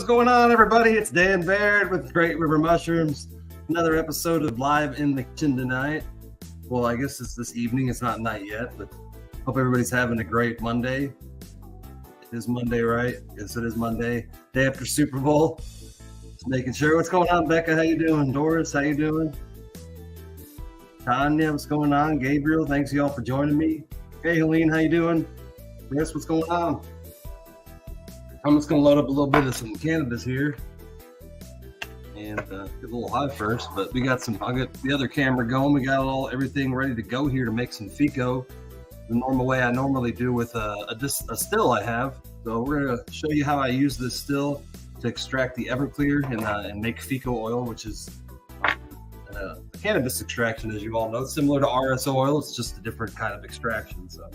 going on, everybody? It's Dan Baird with Great River Mushrooms. Another episode of Live in the Kitchen tonight. Well, I guess it's this evening. It's not night yet, but hope everybody's having a great Monday. It is Monday, right? Yes, it is Monday. Day after Super Bowl. Just making sure. What's going on, Becca? How you doing? Doris, how you doing? Tanya, what's going on? Gabriel, thanks y'all for joining me. Hey, Helene, how you doing? Chris, what's going on? I'm just going to load up a little bit of some cannabis here and get a little high first, but we got some, I'll get the other camera going. We got everything ready to go here to make some FECO the normal way I normally do with a still I have. So we're going to show you how I use this still to extract the Everclear and make FECO oil, which is a cannabis extraction, as you all know. It's similar to RSO oil. It's just a different kind of extraction. So.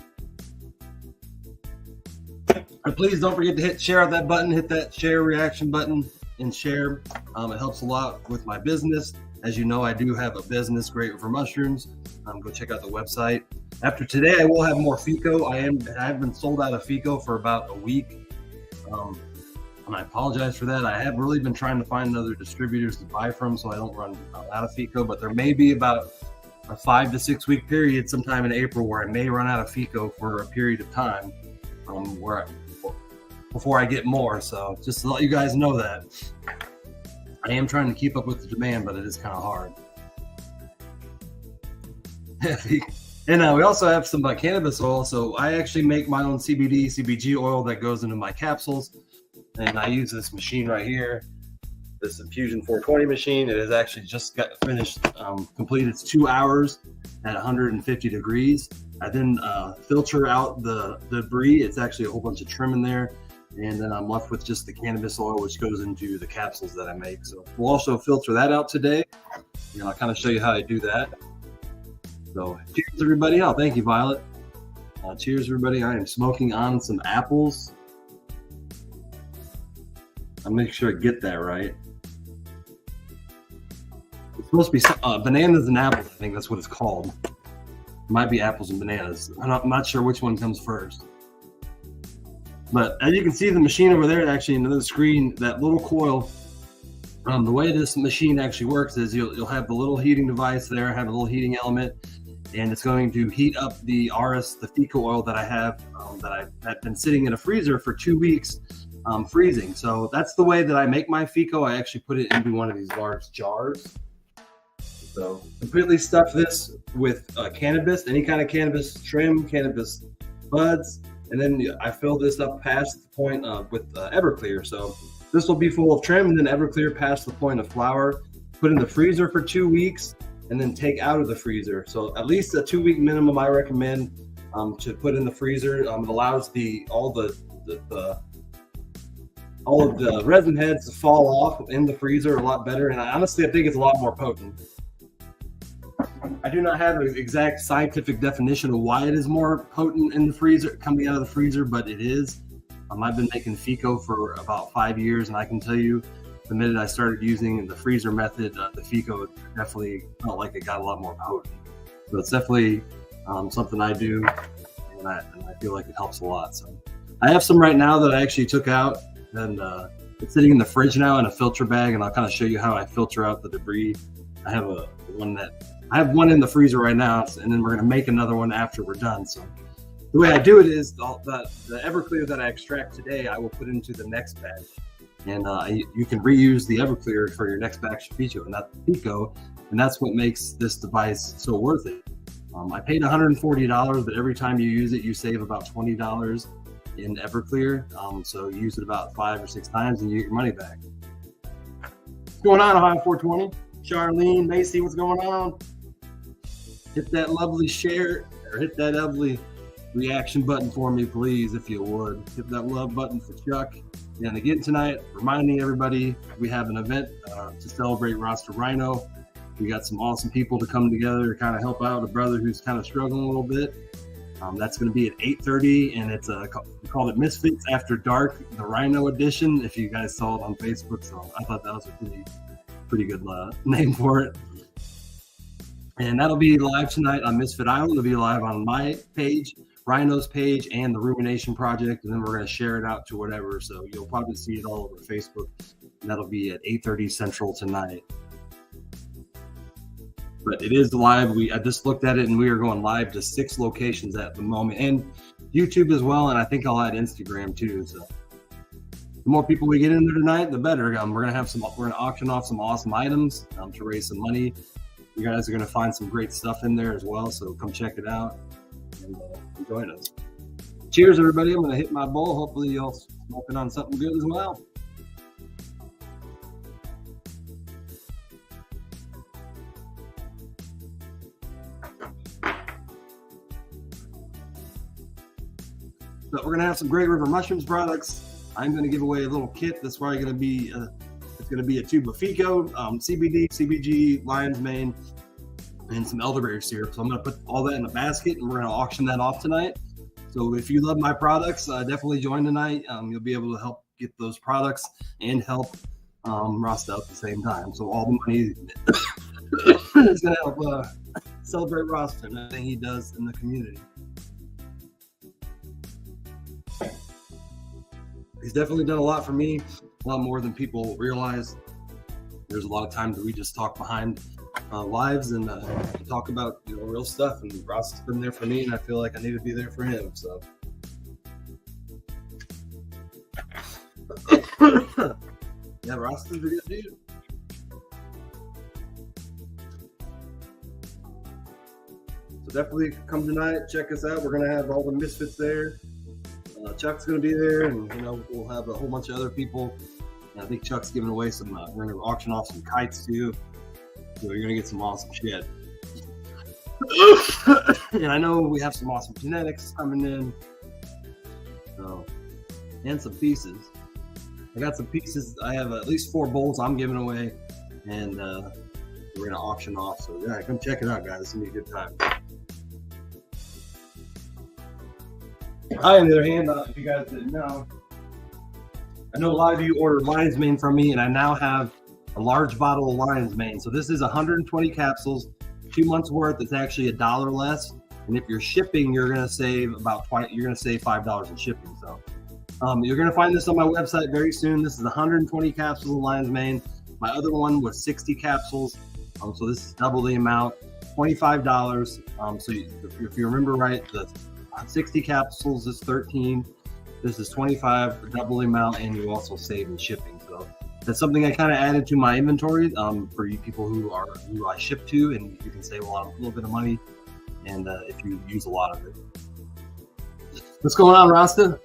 But please don't forget to hit share on that button, hit that share reaction button and share. It helps a lot with my business. As you know, I do have a business, Great River Mushrooms. Go check out the website. After today, I will have more FECO. I've been sold out of FECO for about a week. And I apologize for that. I have really been trying to find other distributors to buy from so I don't run out of FECO, but there may be about a 5 to 6 week period sometime in April where I may run out of FECO for a period of time. Before I get more. So just to let you guys know that I am trying to keep up with the demand, but it is kind of hard. And we also have some cannabis oil. So I actually make my own CBD, CBG oil that goes into my capsules. And I use this machine right here, this Infusion 420 machine. It has actually just got finished, completed. It's 2 hours at 150 degrees. I then filter out the debris. It's actually a whole bunch of trim in there. And then I'm left with just the cannabis oil, which goes into the capsules that I make. So we'll also filter that out today. I'll kind of show you how I do that. So cheers, everybody. Oh, thank you, Violet. Cheers, everybody. I am smoking on some apples. I'll make sure I get that right. It's supposed to be bananas and apples. I think that's what it's called. It might be apples and bananas. I'm not sure which one comes first. But as you can see, the machine over there, actually into the screen, that little coil, the way this machine actually works is you'll have the little heating device there, have a little heating element, and it's going to heat up the FECO oil that I have that I've been sitting in a freezer for 2 weeks, freezing. So that's the way that I make my FECO. I actually put it into one of these large jars. So completely stuff this with cannabis, any kind of cannabis trim, cannabis buds. And then I fill this up past the point with Everclear. So this will be full of trim, and then Everclear past the point of flower. Put in the freezer for 2 weeks, and then take out of the freezer. So at least a 2 week minimum I recommend to put in the freezer. It allows all of the resin heads to fall off in the freezer a lot better. And honestly, I think it's a lot more potent. I do not have an exact scientific definition of why it is more potent in the freezer, coming out of the freezer, but it is. I've been making FECO for about 5 years, and I can tell you, the minute I started using the freezer method, the FECO definitely felt like it got a lot more potent. So it's definitely something I do, and I feel like it helps a lot. So I have some right now that I actually took out, and it's sitting in the fridge now in a filter bag, and I'll kind of show you how I filter out the debris. I have one in the freezer right now, and then we're going to make another one after we're done. So the way I do it is the Everclear that I extract today, I will put into the next batch. And you can reuse the Everclear for your next batch of FECO, and that's what makes this device so worth it. I paid $140, but every time you use it, you save about $20 in Everclear. So you use it about 5 or 6 times, and you get your money back. What's going on, Ohio 420? Charlene, Macy, what's going on? Hit that lovely share, or hit that lovely reaction button for me, please, if you would. Hit that love button for Chuck. And again tonight, reminding everybody, we have an event to celebrate Roster Rhino. We got some awesome people to come together to kind of help out a brother who's kind of struggling a little bit. That's going to be at 8:30, and it's we called it Misfits After Dark, the Rhino edition, if you guys saw it on Facebook. So I thought that was a pretty good name for it. And that'll be live tonight on Misfit Island. It'll be live on my page. Rhino's page and the Rumination Project, and then we're going to share it out to whatever. So you'll probably see it all over Facebook, and that'll be at 8:30 Central tonight. But it is live. I just looked at it, and we are going live to 6 locations at the moment, and YouTube as well. And I think I'll add Instagram too. So the more people we get in there tonight, the better. We're gonna auction off some awesome items to raise some money. You guys are gonna find some great stuff in there as well. So come check it out and join us. Cheers, everybody! I'm gonna hit my bowl. Hopefully, y'all smoking on something good as well. So we're gonna have some Great River Mushrooms products. I'm going to give away a little kit. That's probably going to be it's going to be a tube of FECO, CBD, CBG, lion's mane, and some elderberry syrup. So I'm going to put all that in a basket, and we're going to auction that off tonight. So if you love my products, definitely join tonight. You'll be able to help get those products and help Rasta at the same time. So all the money is going to help celebrate Rasta and everything he does in the community. He's definitely done a lot for me, a lot more than people realize. There's a lot of times that we just talk behind lives and talk about real stuff. And Ross has been there for me, and I feel like I need to be there for him. So, yeah, Ross is a good dude. So definitely come tonight, check us out. We're gonna have all the misfits there. Chuck's going to be there, and we'll have a whole bunch of other people. I think Chuck's giving away some. We're going to auction off some kites too, so you're going to get some awesome shit. And I know we have some awesome genetics coming in, and some pieces. I got some pieces. I have at least 4 bowls I'm giving away, and we're going to auction off. So yeah, come check it out, guys. It's going to be a good time. I, on the other hand, if you guys didn't know, I know a lot of you ordered lion's mane from me, and I now have a large bottle of lion's mane. So this is 120 capsules, 2 months worth. It's actually $1 less, and if you're shipping, you're gonna save about $5 in shipping. So you're gonna find this on my website very soon. This is 120 capsules of lion's mane. My other one was 60 capsules, so this is double the amount, $25. So if you remember right, the 60 capsules is $13. This is $25, double the amount, and you also save in shipping. So that's something I kind of added to my inventory for you people who I ship to, and you can save a little bit of money, and if you use a lot of it. What's going on, Rasta?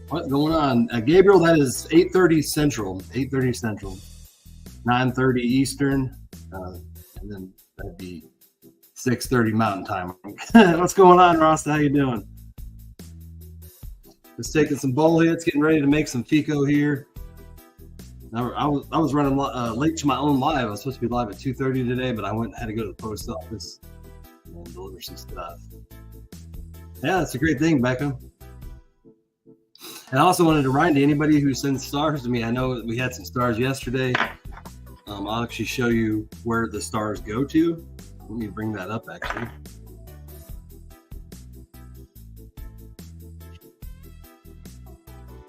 What's going on, Gabriel? That is 8:30 Central, 9:30 Eastern, and then that'd be 6:30 Mountain Time. What's going on, Rasta? How you doing? Just taking some bowl hits, getting ready to make some FECO here. I was running late to my own live. I was supposed to be live at 2:30 today, but I had to go to the post office and deliver some stuff. Yeah, that's a great thing, Becca. And I also wanted to remind anybody who sends stars to me. I know we had some stars yesterday. I'll actually show you where the stars go to. Let me bring that up, actually.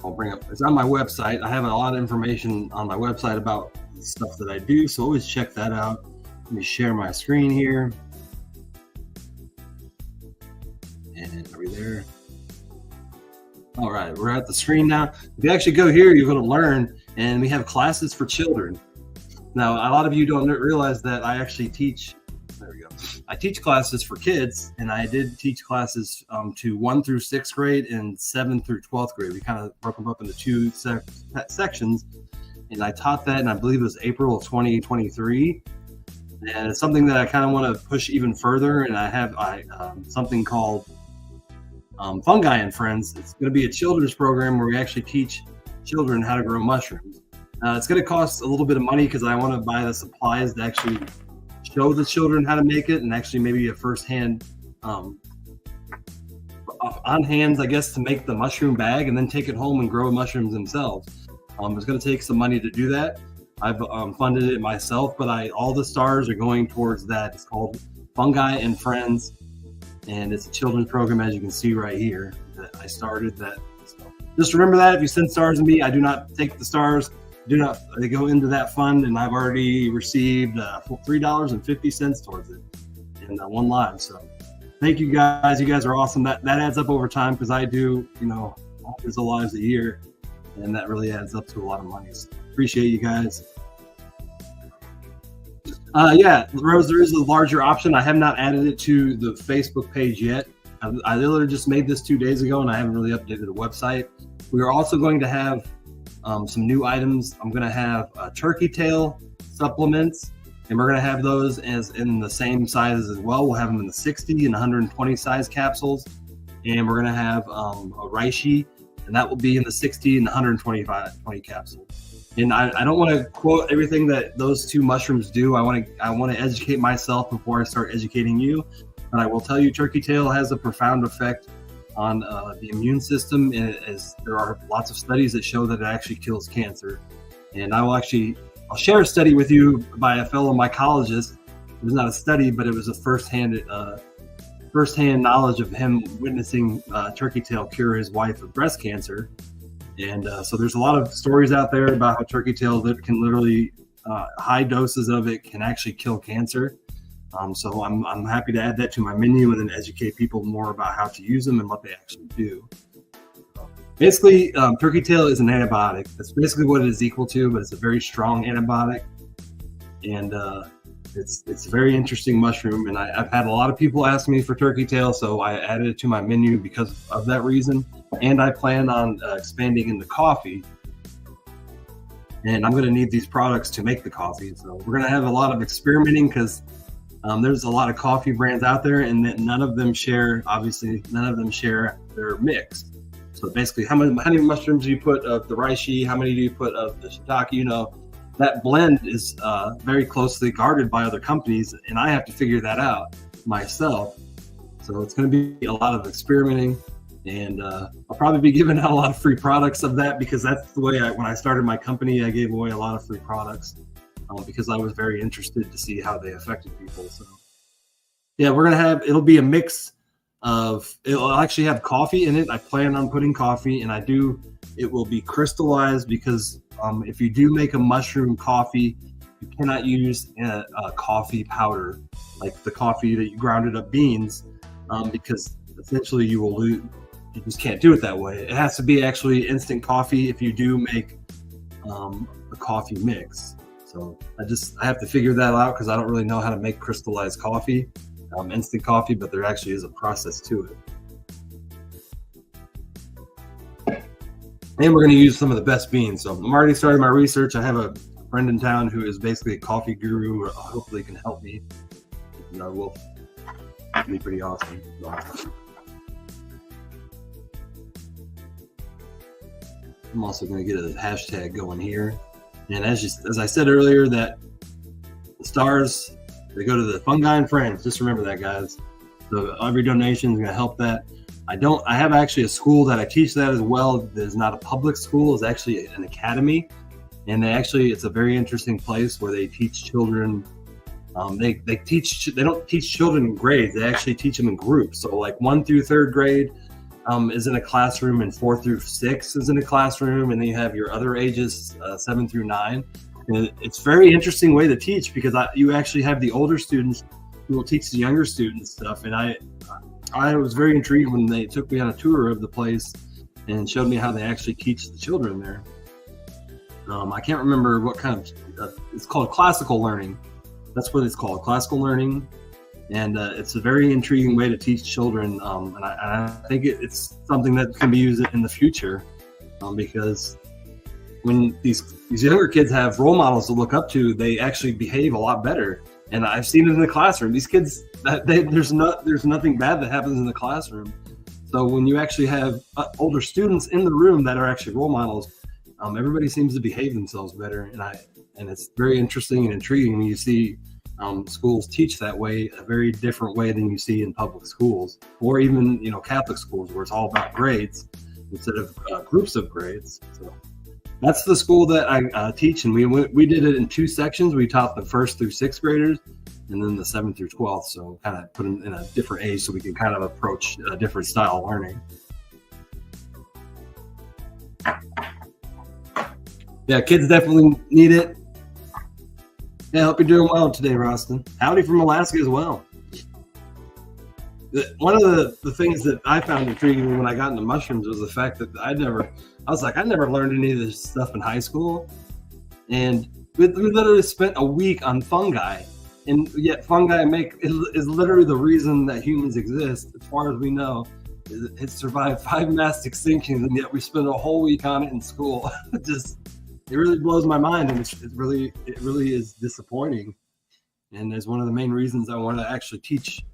I'll bring up, it's on my website. I have a lot of information on my website about the stuff that I do, so always check that out. Let me share my screen here. And are we there? All right, we're at the screen now. If you actually go here, you're going to learn, and we have classes for children. Now, a lot of you don't realize that I actually teach. There we go. I teach classes for kids, and I did teach classes to 1 through 6th grade and 7th through 12th grade. We kind of broke them up into 2 sections, and I taught that, and I believe it was April of 2023. And it's something that I kind of want to push even further. And I have something called Fungi and Friends. It's going to be a children's program where we actually teach children how to grow mushrooms. It's going to cost a little bit of money because I want to buy the supplies to actually show the children how to make it, and actually maybe a first-hand on hands, I guess, to make the mushroom bag and then take it home and grow mushrooms themselves. It's going to take some money to do that. I've funded it myself, but all the stars are going towards that. It's called Fungi and Friends. and it's a children's program, as you can see right here, that I started that. So just remember that if you send stars to me, I do not take the stars. They go into that fund, and I've already received $3.50 towards it in one live. So thank you guys. You guys are awesome. That adds up over time, because I do, hundreds of lives a year, and that really adds up to a lot of money. So appreciate you guys. Yeah, Rose, there is a larger option. I have not added it to the Facebook page yet. I literally just made this 2 days ago, and I haven't really updated the website. We are also going to have some new items. I'm going to have turkey tail supplements, and we're going to have those as in the same sizes as well. We'll have them in the 60 and 120 size capsules, and we're going to have a reishi, and that will be in the 60 and 120 capsules. And I don't want to quote everything that those two mushrooms do. I want to educate myself before I start educating you. But I will tell you, turkey tail has a profound effect on the immune system, and there are lots of studies that show that it actually kills cancer. And I'll share a study with you by a fellow mycologist. It was not a study, but it was a firsthand knowledge of him witnessing turkey tail cure his wife of breast cancer. And so there's a lot of stories out there about how turkey tail that can literally high doses of it can actually kill cancer. So I'm happy to add that to my menu and then educate people more about how to use them and what they actually do. Basically, turkey tail is an antibiotic. That's basically what it is equal to, but it's a very strong antibiotic. And it's a very interesting mushroom. And I've had a lot of people ask me for turkey tail, so I added it to my menu because of that reason. And I plan on expanding into coffee. And I'm going to need these products to make the coffee. So we're going to have a lot of experimenting, because there's a lot of coffee brands out there, and none of them share their mix. So basically, how many mushrooms do you put of the reishi? How many do you put of the shiitake? That blend is very closely guarded by other companies, and I have to figure that out myself. So it's going to be a lot of experimenting, and I'll probably be giving out a lot of free products of that, because that's the way when I started my company, I gave away a lot of free products. Because I was very interested to see how they affected people. So yeah, it'll be a mix it'll actually have coffee in it. I plan on putting coffee, and it will be crystallized, because if you do make a mushroom coffee, you cannot use a coffee powder, like the coffee that you grounded up beans, because essentially you will lose. You just can't do it that way. It has to be actually instant coffee if you do make a coffee mix. So I have to figure that out, because I don't really know how to make crystallized coffee, instant coffee, but there actually is a process to it. And we're going to use some of the best beans. So I'm already starting my research. I have a friend in town who is basically a coffee guru, who hopefully can help me. Will be pretty awesome. I'm also going to get a hashtag going here. And as I said earlier, that the stars, they go to the fungi and friends. Just remember that, guys. So every donation is going to help that. I have actually a school that I teach that as well. There's not a public school. It's actually an academy. And it's a very interesting place where they teach children. They don't teach children in grades. They actually teach them in groups. So like 1 through 3rd grade is in a classroom, and 4 through 6 is in a classroom, and then you have your other ages 7 through 9. And it's a very interesting way to teach, because you actually have the older students who will teach the younger students stuff. And I was very intrigued when they took me on a tour of the place and showed me how they actually teach the children there. I can't remember what kind of it's called classical learning. That's what it's called, classical learning. And it's a very intriguing way to teach children, and I think it's something that can be used in the future, because when these younger kids have role models to look up to, they actually behave a lot better. And I've seen it in the classroom. These kids, there's nothing bad that happens in the classroom. So when you actually have older students in the room that are actually role models, everybody seems to behave themselves better. And it's very interesting and intriguing when you see schools teach that way, a very different way than you see in public schools, or even Catholic schools, where it's all about grades instead of groups of grades. So that's the school that I teach, and we did it in 2 sections. We taught the 1st through 6th graders, and then the 7th through 12th. So kind of put them in a different age so we can kind of approach a different style of learning. Yeah, kids definitely need it. Yeah, I hope you're doing well today, Roston. Howdy from Alaska as well. One of the things that I found intriguing when I got into mushrooms was the fact that I never learned any of this stuff in high school. And we literally spent a week on fungi. And yet fungi is literally the reason that humans exist, as far as we know. It survived 5 mass extinctions, and yet we spent a whole week on it in school. It really blows my mind, and it really is disappointing. And it's one of the main reasons I want to actually teach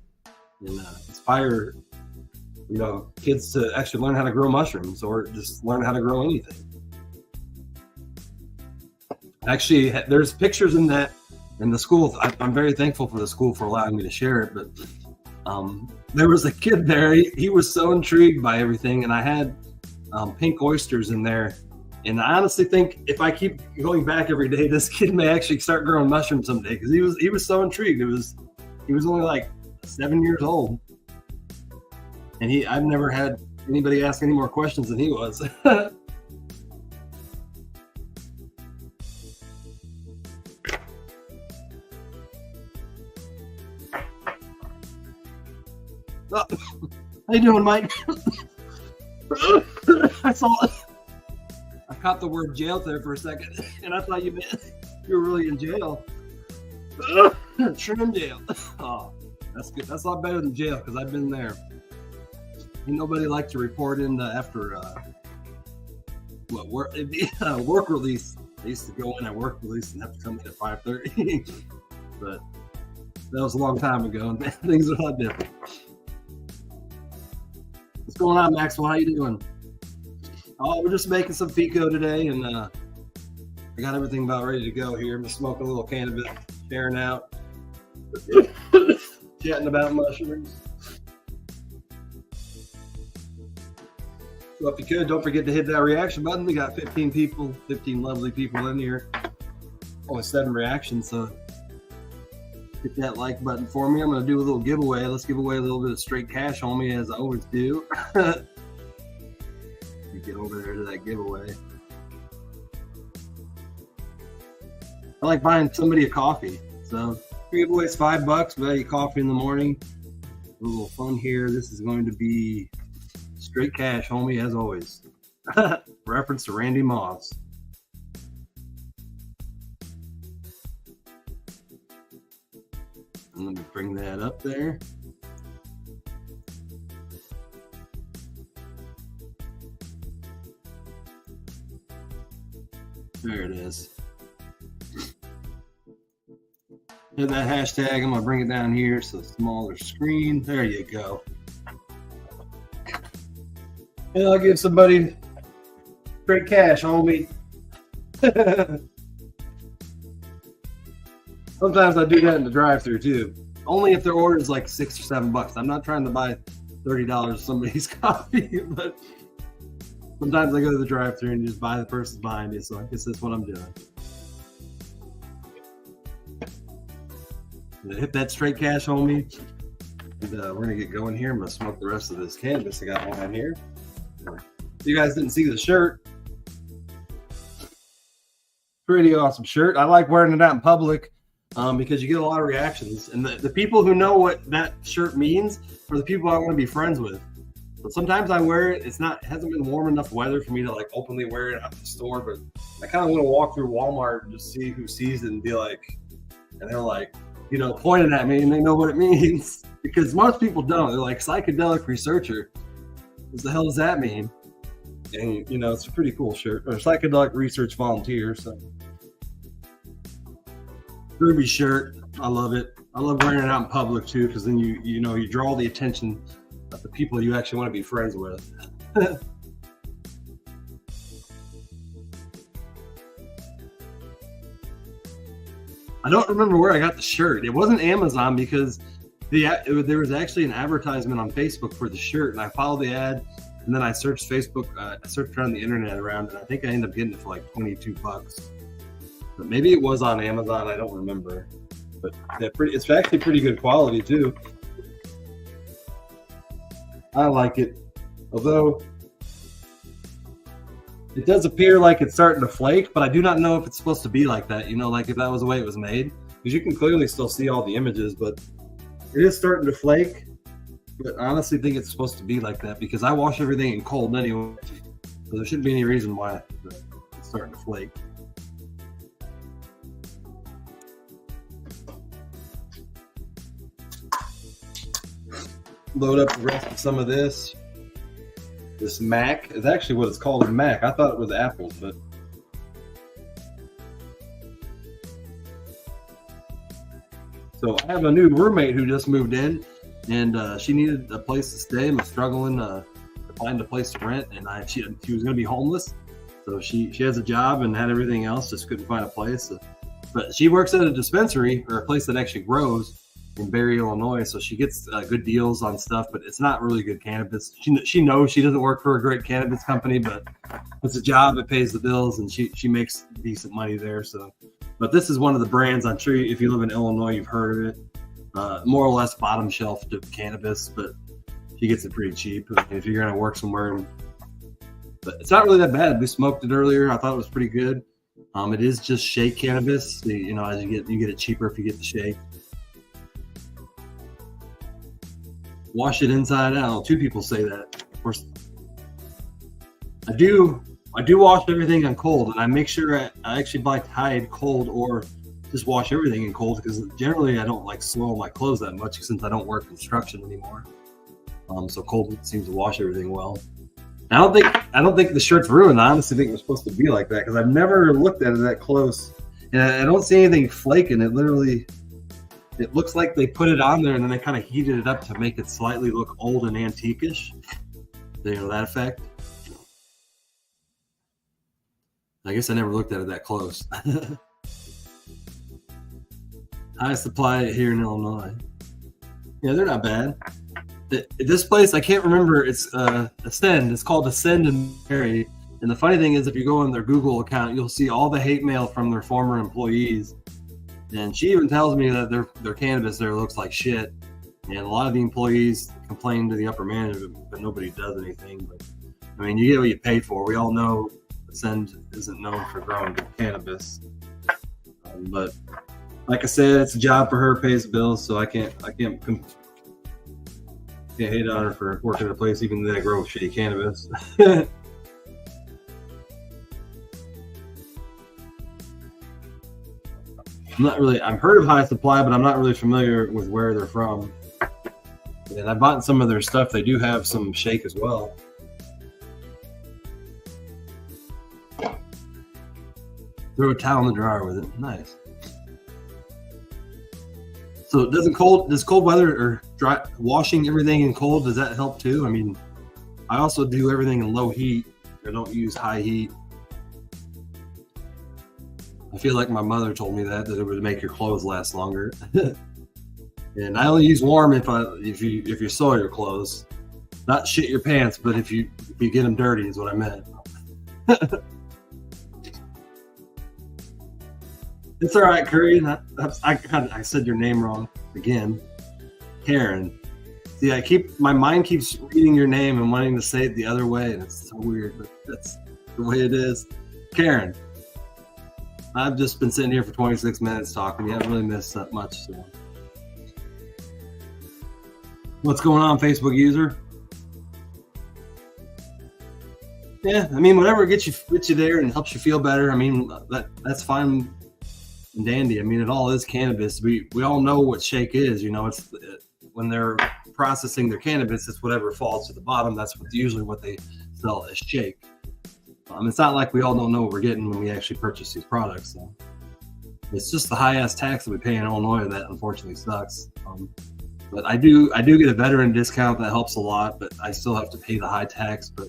and inspire, kids to actually learn how to grow mushrooms, or just learn how to grow anything. Actually, there's pictures in the school. I'm very thankful for the school for allowing me to share it, but there was a kid there. He was so intrigued by everything, and I had pink oysters in there. And I honestly think if I keep going back every day, this kid may actually start growing mushrooms someday, because he was so intrigued. He was only like 7 years old, and I've never had anybody ask any more questions than he was. How you doing, Mike? I caught the word jail there for a second, and I thought you were really in jail. Trim jail. Oh, that's good. That's a lot better than jail, because I've been there. Ain't nobody like to report in after work release. I used to go in at work release and have to come in at 5:30, but that was a long time ago, and things are a lot different. What's going on, Maxwell? How you doing? Oh, we're just making some FECO today, and I got everything about ready to go here. I'm just smoking a little cannabis, sharing out, chatting about mushrooms. So if you could, don't forget to hit that reaction button. We got 15 lovely people in here. Only 7 reactions, so hit that like button for me. I'm going to do a little giveaway. Let's give away a little bit of straight cash, homie, as I always do. Get over there to that giveaway. I like buying somebody a coffee. So giveaway is $5. Buy you coffee in the morning. A little fun here. This is going to be straight cash, homie, as always. Reference to Randy Moss. And let me bring that up there. There it is. Hit that hashtag. I'm going to bring it down here so smaller screen. There you go. And I'll give somebody straight cash, homie. Sometimes I do that in the drive-thru too. Only if their order is like $6 or $7. I'm not trying to buy $30 of somebody's coffee, but sometimes I go to the drive-thru and just buy the person's behind me. So I guess that's what I'm doing. Hit that straight cash, homie. And, we're gonna get going here. I'm gonna smoke the rest of this cannabis I got on here. You guys didn't see the shirt. Pretty awesome shirt. I like wearing it out in public because you get a lot of reactions. And the people who know what that shirt means are the people I want to be friends with. But sometimes I wear it. It hasn't been warm enough weather for me to like openly wear it at the store. But I kind of want to walk through Walmart and just see who sees it and be like, and they're like, pointing at me and they know what it means. Because most people don't. They're like, psychedelic researcher. What the hell does that mean? And, it's a pretty cool shirt. Or psychedelic research volunteer. So, Ruby shirt. I love it. I love wearing it out in public too, because then you draw the attention of the people you actually want to be friends with. I don't remember where I got the shirt. It wasn't Amazon because there was actually an advertisement on Facebook for the shirt, and I followed the ad, and then I searched Facebook. I searched around the internet around, and I think I ended up getting it for like $22. But maybe it was on Amazon. I don't remember. But it's actually pretty good quality too. I like it, although it does appear like it's starting to flake, but I do not know if it's supposed to be like that. Like if that was the way it was made, because you can clearly still see all the images, but it is starting to flake. But I honestly think it's supposed to be like that because I wash everything in cold anyway, so there shouldn't be any reason why it's starting to flake. Load up the rest of some of this. This mac is actually what it's called, a mac. I thought it was apples, but so I have a new roommate who just moved in, and she needed a place to stay and was struggling to find a place to rent. And she was going to be homeless, so she has a job and had everything else, just couldn't find a place. But she works at a dispensary or a place that actually grows in Barry, Illinois, so she gets good deals on stuff, but it's not really good cannabis. She knows she doesn't work for a great cannabis company, but it's a job, it pays the bills, and she makes decent money there. So, but this is one of the brands. I'm sure if you live in Illinois, you've heard of it. More or less bottom shelf to cannabis, but she gets it pretty cheap. I mean, if you're gonna work somewhere, but it's not really that bad. We smoked it earlier. I thought it was pretty good. It is just shake cannabis. So, as you get it cheaper if you get the shake. Wash it inside out. 2 people say that. Of course, I do wash everything on cold, and I make sure I actually buy Tide cold or just wash everything in cold, because generally I don't like soil my clothes that much since I don't work construction anymore. So cold seems to wash everything well. I don't think the shirt's ruined. I honestly think it was supposed to be like that because I've never looked at it that close, and I don't see anything flaking. It looks like they put it on there and then they kind of heated it up to make it slightly look old and antique-ish. That effect. I guess I never looked at it that close. High supply here in Illinois. Yeah, they're not bad. This place, I can't remember. It's Ascend. It's called Ascend in Barry. And the funny thing is, if you go on their Google account, you'll see all the hate mail from their former employees. And she even tells me that their cannabis there looks like shit. And a lot of the employees complain to the upper management, but nobody does anything. But I mean, you get what you pay for. We all know Ascend isn't known for growing good cannabis. But like I said, it's a job for her, pays the bills, so I can't hate on her for working at a place even though they grow shitty cannabis. I've heard of High Supply, but I'm not really familiar with where they're from. And I bought some of their stuff. They do have some shake as well. Throw a towel in the dryer with it. Nice. So does cold weather or dry washing everything in cold, does that help too? I mean, I also do everything in low heat. I don't use high heat. I feel like my mother told me that it would make your clothes last longer. And I only use warm if you soil your clothes, not shit your pants, but if you get them dirty is what I meant. It's all right, Curry. I said your name wrong again, Karen. See, my mind keeps reading your name and wanting to say it the other way, and it's so weird, but that's the way it is. Karen. I've just been sitting here for 26 minutes talking. You haven't really missed that much. So. What's going on, Facebook user? Yeah, I mean, whatever gets you there and helps you feel better. I mean, that's fine and dandy. I mean, it all is cannabis. We all know what shake is. It's when they're processing their cannabis, it's whatever falls to the bottom. That's usually what they sell as shake. It's not like we all don't know what we're getting when we actually purchase these products. So it's just the high-ass tax that we pay in Illinois that unfortunately sucks. But I do get a veteran discount that helps a lot, but I still have to pay the high tax. But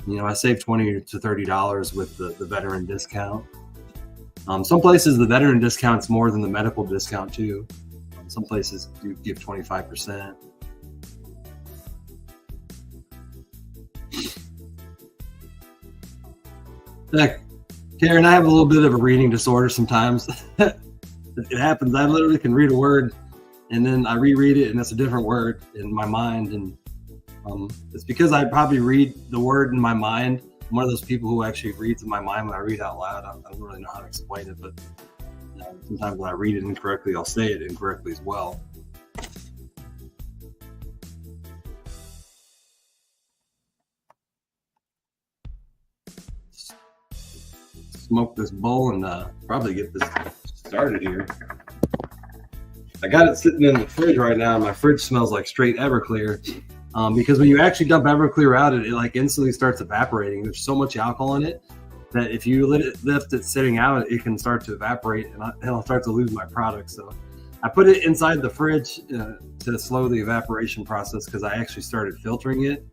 I save $20 to $30 with the veteran discount. Some places the veteran discount's more than the medical discount too. Some places do give 25%. Karen, I have a little bit of a reading disorder sometimes. It happens. I literally can read a word and then I reread it and it's a different word in my mind. And it's because I probably read the word in my mind. I'm one of those people who actually reads in my mind when I read out loud. I don't really know how to explain it, but sometimes when I read it incorrectly, I'll say it incorrectly as well. Smoke this bowl and probably get this started here. I got it sitting in the fridge right now. My fridge smells like straight Everclear. Because when you actually dump Everclear out, it like instantly starts evaporating. There's so much alcohol in it that if you left it sitting out, it can start to evaporate and I'll start to lose my product. So I put it inside the fridge to slow the evaporation process because I actually started filtering it.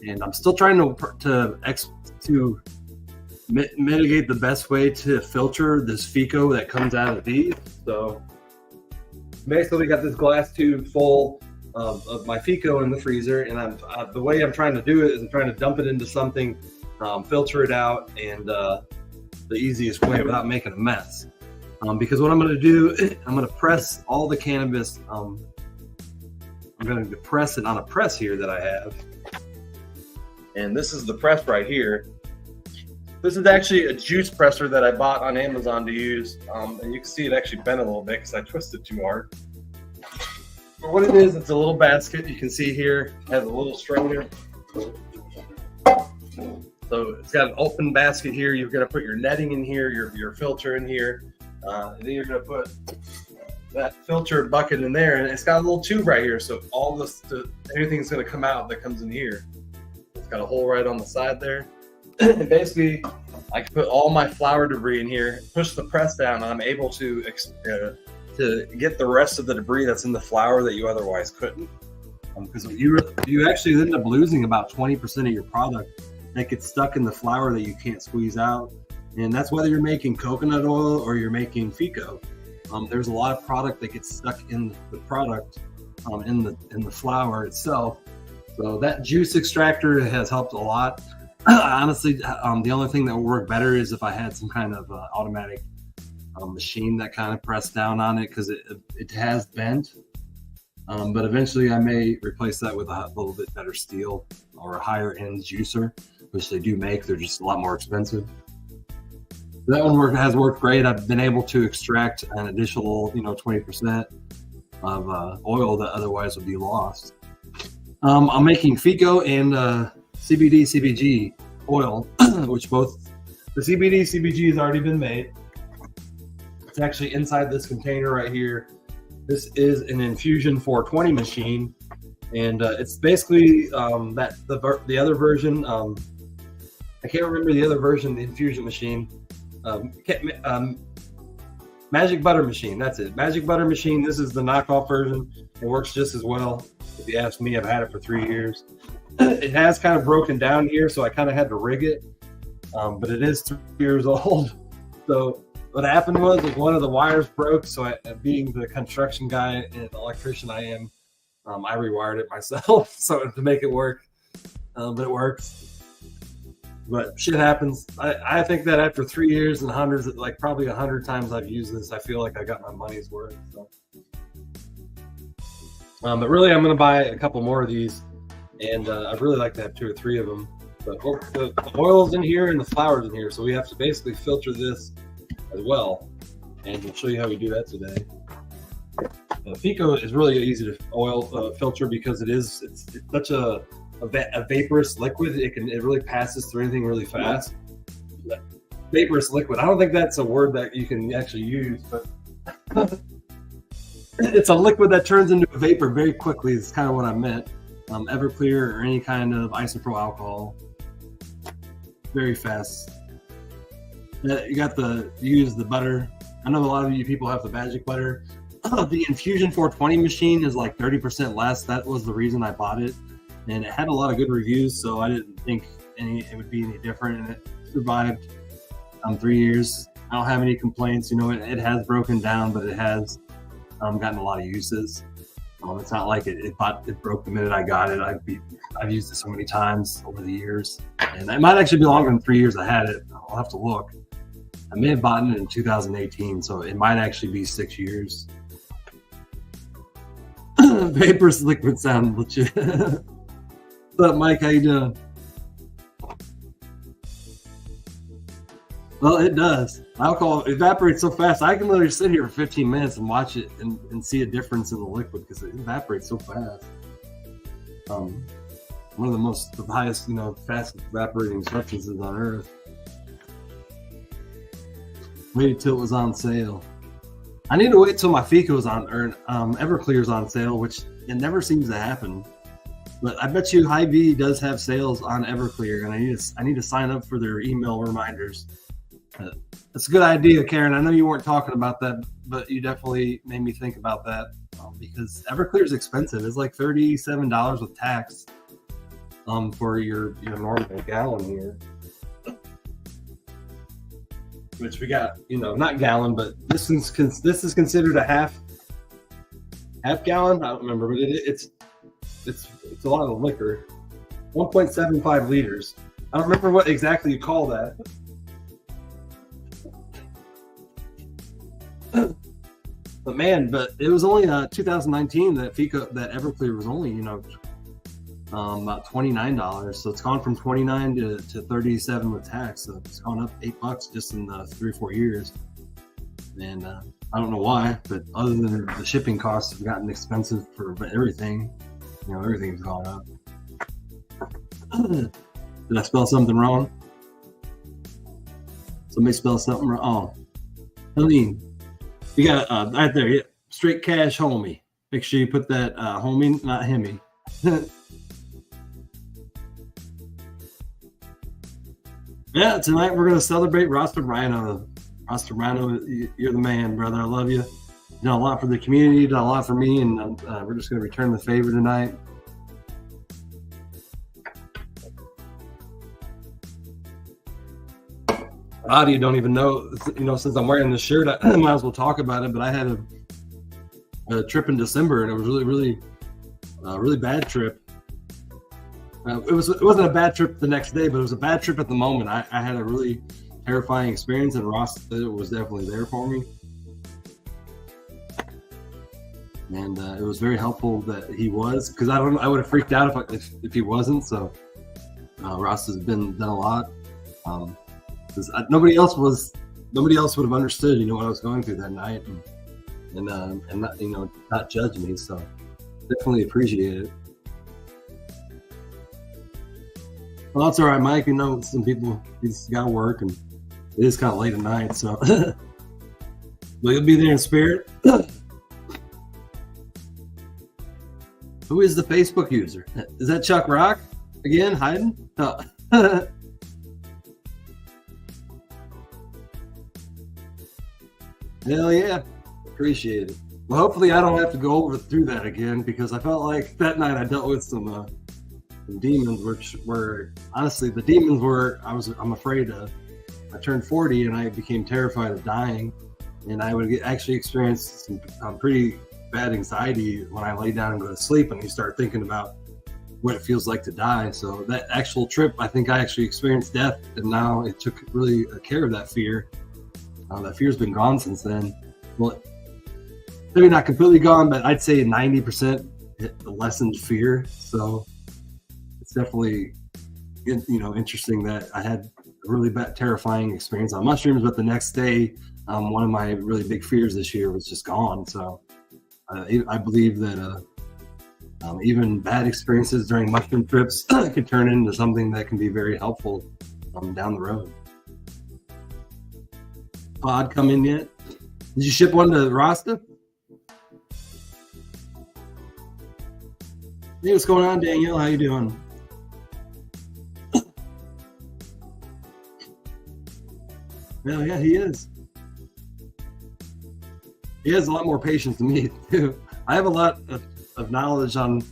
And I'm still trying to mitigate the best way to filter this FECO that comes out of these. So basically got this glass tube full of my FECO in the freezer, and the way I'm trying to do it is I'm trying to dump it into something, filter it out, and the easiest way without making a mess. Because what I'm going to do, I'm going to press all the cannabis. I'm going to press it on a press here that I have, and this is the press right here. This is actually a juice presser that I bought on Amazon to use, and you can see it actually bent a little bit because I twisted too hard. But what it is, it's a little basket. You can see here, it has a little strainer. So it's got an open basket here. You're going to put your netting in here, your filter in here, and then you're going to put that filter bucket in there, and it's got a little tube right here. So all this, everything's going to come out that comes in here. It's got a hole right on the side there. And basically, I can put all my flower debris in here, push the press down, and I'm able to get the rest of the debris that's in the flower that you otherwise couldn't. Because you actually end up losing about 20% of your product that gets stuck in the flower that you can't squeeze out. And that's whether you're making coconut oil or you're making FECO. There's a lot of product that gets stuck in the product, in the flower itself. So that juice extractor has helped a lot. Honestly, the only thing that would work better is if I had some kind of automatic machine that kind of pressed down on it, because it has bent. But eventually I may replace that with a little bit better steel or a higher end juicer, which they do make. They're just a lot more expensive. That one has worked great. I've been able to extract an additional 20% of oil that otherwise would be lost. I'm making FECO and CBD CBG oil, which both the CBD CBG has already been made. It's actually inside this container right here. This is an Infusion 420 machine, and it's basically the other version. I can't remember the other version of the infusion machine. Magic Butter Machine. That's it. Magic Butter Machine. This is the knockoff version. It works just as well. If you ask me, I've had it for 3 years. It has kind of broken down here, so I kind of had to rig it. But it is 3 years old. So what happened was one of the wires broke. So being the construction guy and electrician I am, I rewired it myself so to make it work. But it works. But shit happens. I think that after 3 years and hundreds, like probably 100 times I've used this, I feel like I got my money's worth. So. But really, I'm going to buy a couple more of these, and I'd really like to have 2 or 3 of them. But the oil's in here and the flour's in here, so we have to basically filter this as well. And we'll show you how we do that today. FECO is really easy to filter because it's such a vaporous liquid. It really passes through anything really fast. Vaporous liquid. I don't think that's a word that you can actually use, but it's a liquid that turns into a vapor very quickly. Is kind of what I meant. Everclear or any kind of isopropyl alcohol, very fast. You use the butter. I know a lot of you people have the magic butter. The Infusion 420 machine is like 30% less. That was the reason I bought it. And it had a lot of good reviews, so I didn't think it would be any different. And it survived 3 years. I don't have any complaints. It has broken down, but it has gotten a lot of uses. It's not like it broke the minute I got it. I've used it so many times over the years, and it might actually be longer than 3 years I had it. I'll have to look. I may have bought it in 2018, so it might actually be 6 years. Vapor's liquid sound legit. What's up, Mike? How you doing? Well, it does. Alcohol evaporates so fast. I can literally sit here for 15 minutes and watch it and see a difference in the liquid because it evaporates so fast. One of the highest, fast evaporating substances on Earth. Waited till it was on sale. I need to wait till my FECO's on, or Everclear's on sale, which it never seems to happen. But I bet you Hy-Vee does have sales on Everclear, and I need to sign up for their email reminders. That's a good idea, Karen. I know you weren't talking about that, but you definitely made me think about that because Everclear is expensive. It's like $37 with tax for your normal gallon here. Which we got, not gallon, but this is considered a half gallon. I don't remember, but it's a lot of liquor. 1.75 liters. I don't remember what exactly you call that. But it was only 2019 that Everclear was only about $29. So it's gone from $29 to $37 with tax. So it's gone up $8 just in 3 or 4 years. And I don't know why, but other than the shipping costs have gotten expensive for everything, everything's gone up. Did I spell something wrong? Somebody spell something wrong? Oh, Helene. You got right there, yeah, straight cash homie. Make sure you put that homie, not himmy. Yeah, tonight we're going to celebrate Roster Rhino. Roster Rhino, you're the man, brother. I love you. You done a lot for the community, you done a lot for me, and we're just going to return the favor tonight. A lot of you don't even know, since I'm wearing this shirt, I might as well talk about it, but I had a trip in December, and it was really bad trip. It wasn't a bad trip the next day, but it was a bad trip at the moment. I had a really terrifying experience, and Ross was definitely there for me. And it was very helpful that he was, because I would have freaked out if he wasn't. So Ross has done a lot. Because nobody else would have understood, what I was going through that night, and not, not judge me. So definitely appreciate it. Well, that's all right, Mike. Some people just got to work, and it is kind of late at night, so but you'll be there in spirit. Who is the Facebook user? Is that Chuck Rock again hiding? Oh. Hell yeah, appreciate it. Well, hopefully I don't have to go through that again, because I felt like that night I dealt with some demons, which were honestly the demons were I'm afraid of. I turned 40 and I became terrified of dying, and I would actually experience some pretty bad anxiety when I lay down and go to sleep, and you start thinking about what it feels like to die. So that actual trip, I think I actually experienced death, and now it took really care of that fear. That fear's been gone since then. Well, maybe not completely gone, but I'd say 90% lessened fear. So it's definitely, interesting that I had a really bad, terrifying experience on mushrooms, but the next day, one of my really big fears this year was just gone. So I believe that even bad experiences during mushroom trips can turn into something that can be very helpful down the road. Pod come in yet? Did you ship one to Rasta? Hey, what's going on, Danielle? How you doing? Well, yeah, he is. He has a lot more patience than me, too. I have a lot of knowledge on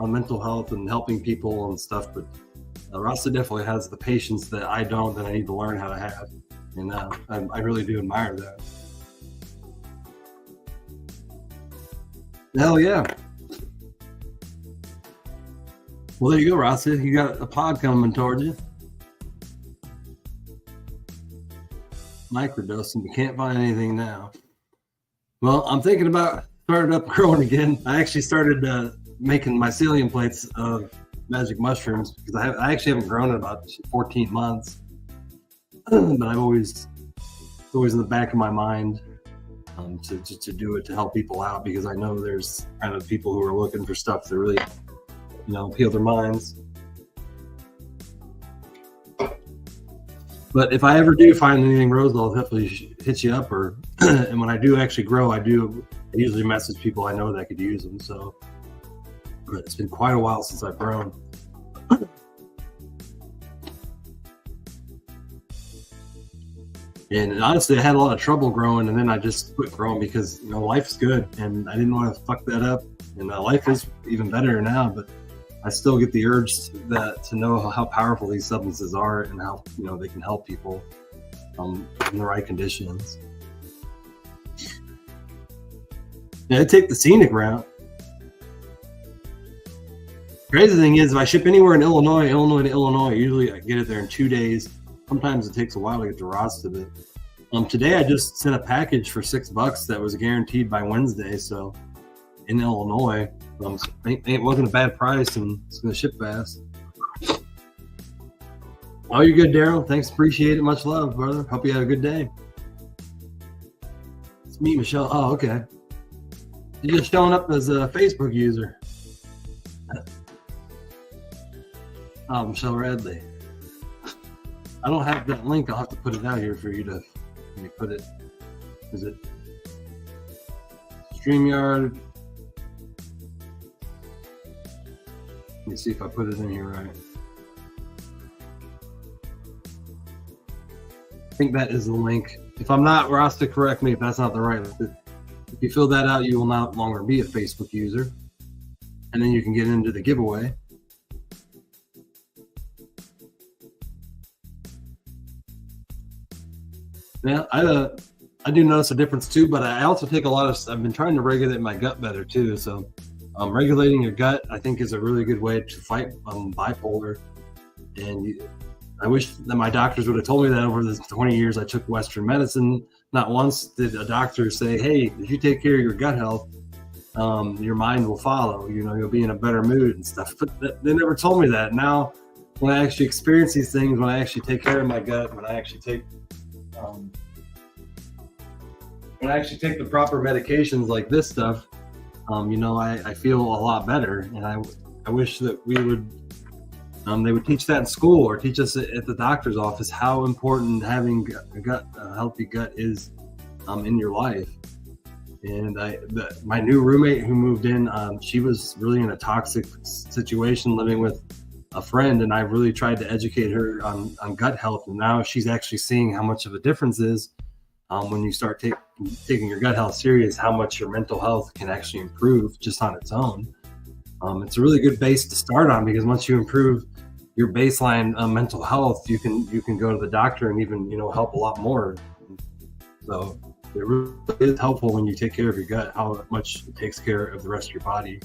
mental health and helping people and stuff, but Rasta definitely has the patience that I don't, that I need to learn how to have. And I really do admire that. Hell yeah. Well, there you go, Rasta. You got a pod coming towards you. microdosing, but can't find anything now. Well, I'm thinking about starting up growing again. I actually started making mycelium plates of magic mushrooms because I actually haven't grown in about 14 months, but it's always in the back of my mind to do it to help people out, because I know there's kind of people who are looking for stuff to really, heal their minds. But if I ever do find anything rose, I'll definitely hit you up. And when I do actually grow, I usually message people I know that could use them. So, but it's been quite a while since I've grown. And honestly, I had a lot of trouble growing, and then I just quit growing because life's good, and I didn't want to fuck that up. And life is even better now, but I still get the urge to know how powerful these substances are and how they can help people in the right conditions. Yeah, I take the scenic route. Crazy thing is, if I ship anywhere in Illinois to Illinois, usually I get it there in 2 days. Sometimes it takes a while to get the rods to it. Today I just sent a package for $6 that was guaranteed by Wednesday. So in Illinois, it wasn't a bad price, and it's going to ship fast. Oh, you're good, Daryl. Thanks. Appreciate it. Much love, brother. Hope you have a good day. It's me, Michelle. Oh, okay. You're just showing up as a Facebook user. Oh, Michelle Radley. I don't have that link. I'll have to put it out here for you to let me put it. Is it StreamYard? Let me see if I put it in here right. I think that is the link. If I'm not, Rasta, correct me if that's not the right link. If you fill that out, you will no longer be a Facebook user. And then you can get into the giveaway. Yeah, I do notice a difference too, but I also take I've been trying to regulate my gut better too. So regulating your gut, I think, is a really good way to fight bipolar. And I wish that my doctors would have told me that over the 20 years I took Western medicine. Not once did a doctor say, hey, if you take care of your gut health, your mind will follow. You'll be in a better mood and stuff. But they never told me that. Now, when I actually experience these things, when I actually take care of my gut, when I actually take the proper medications like this stuff, I feel a lot better. And I wish that they would teach that in school or teach us at the doctor's office how important having a healthy gut is in your life. And my new roommate who moved in, she was really in a toxic situation living with a friend, and I really tried to educate her on gut health. And now she's actually seeing how much of a difference is when you start taking your gut health serious, how much your mental health can actually improve just on its own. It's a really good base to start on, because once you improve your baseline mental health, you can go to the doctor and even help a lot more. So it really is helpful when you take care of your gut, how much it takes care of the rest of your body.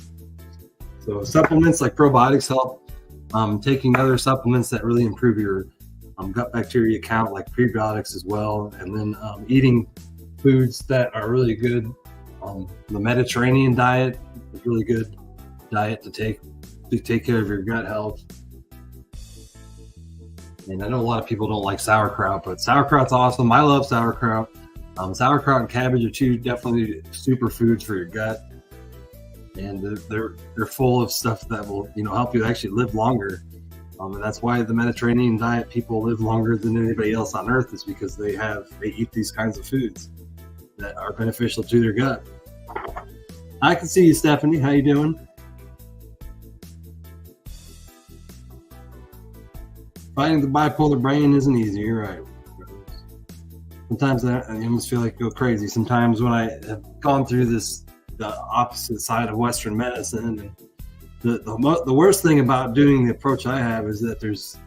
So supplements like probiotics help. Taking other supplements that really improve your gut bacteria count, like prebiotics as well, and then eating foods that are really good. The Mediterranean diet is a really good diet to take care of your gut health. And I know a lot of people don't like sauerkraut, but sauerkraut's awesome. I love sauerkraut. Sauerkraut and cabbage are two definitely superfoods for your gut. And they're full of stuff that will help you actually live longer, and that's why the Mediterranean diet people live longer than anybody else on earth, is because they eat these kinds of foods that are beneficial to their gut. I can see you, Stephanie. How you doing? Fighting the bipolar brain isn't easy. You're right. Sometimes I almost feel like I go crazy. Sometimes when I have gone through the opposite side of Western medicine, and the worst thing about doing the approach I have is that there's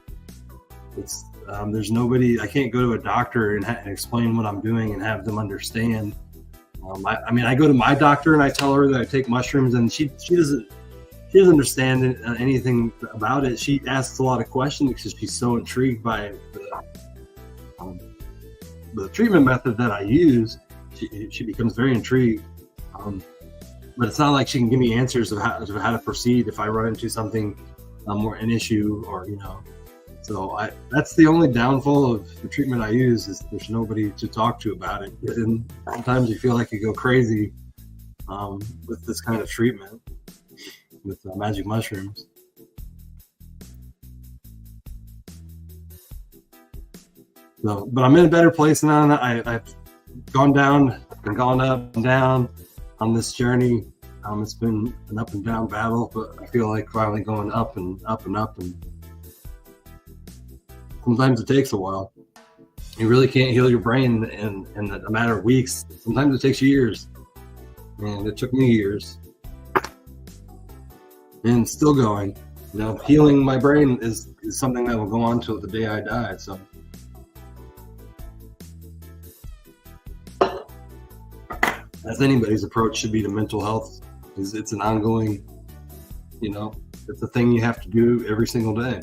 nobody. I can't go to a doctor and explain what I'm doing and have them understand. I go to my doctor and I tell her that I take mushrooms, and she doesn't understand anything about it. She asks a lot of questions because she's so intrigued by the treatment method that I use, she becomes very intrigued. But it's not like she can give me answers of how to proceed if I run into something or an issue, or So that's the only downfall of the treatment I use, is there's nobody to talk to about it. And sometimes you feel like you go crazy with this kind of treatment with magic mushrooms. So, but I'm in a better place now. I've gone down and gone up and down on this journey. It's been an up and down battle, but I feel like finally going up and up and up. And sometimes it takes a while. You really can't heal your brain in a matter of weeks. Sometimes it takes years. And it took me years. And still going. Healing my brain is something that will go on till the day I die. So as anybody's approach should be to mental health, is it's an ongoing, it's a thing you have to do every single day.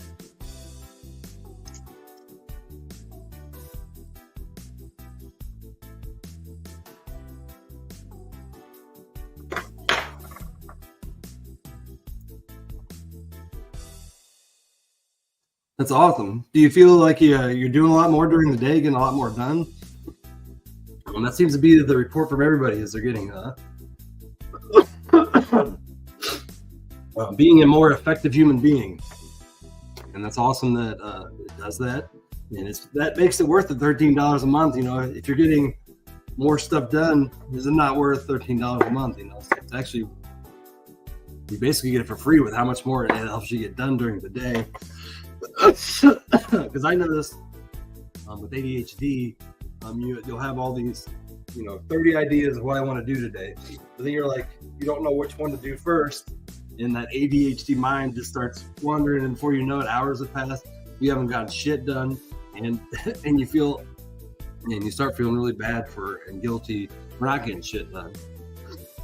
That's awesome. Do you feel like you're doing a lot more during the day, getting a lot more done? And that seems to be the report from everybody is they're getting being a more effective human being. And that's awesome that it does that. And that makes it worth the $13 a month. If you're getting more stuff done, is it not worth $13 a month? It's actually, you basically get it for free with how much more it helps you get done during the day. Because I noticed with ADHD, you'll have all these, 30 ideas of what I want to do today. But then you're like, you don't know which one to do first. And that ADHD mind just starts wandering, and before you know it, hours have passed. You haven't gotten shit done, and you start feeling really bad and guilty for not getting shit done.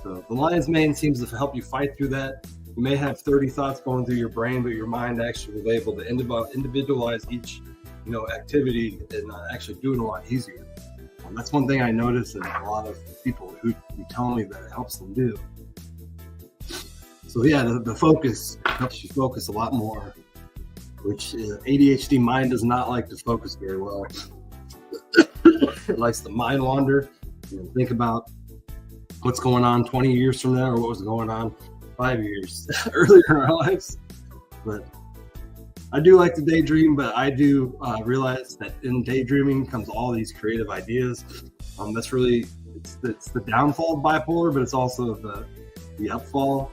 So the lion's mane seems to help you fight through that. You may have 30 thoughts going through your brain, but your mind actually was able to individualize each, activity and actually do it a lot easier. That's one thing I notice in a lot of people who tell me that it helps them do. So yeah, the focus helps you focus a lot more, which ADHD mind does not like to focus very well. It likes to mind wander and think about what's going on 20 years from now, or what was going on 5 years earlier in our lives. But I do like to daydream, but I do realize that in daydreaming comes all these creative ideas. That's really, it's the downfall of bipolar, but it's also the upfall.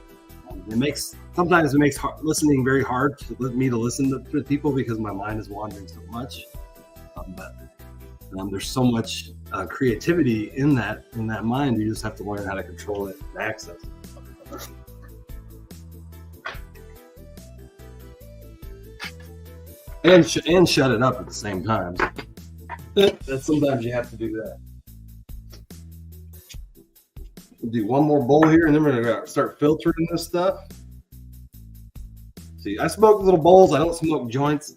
Sometimes it makes listening very hard to me to listen to people because my mind is wandering so much. But there's so much creativity in that mind. You just have to learn how to control it and access it. And shut it up at the same time. That sometimes you have to do that. We'll do one more bowl here, and then we're gonna start filtering this stuff. See, I smoke little bowls. I don't smoke joints.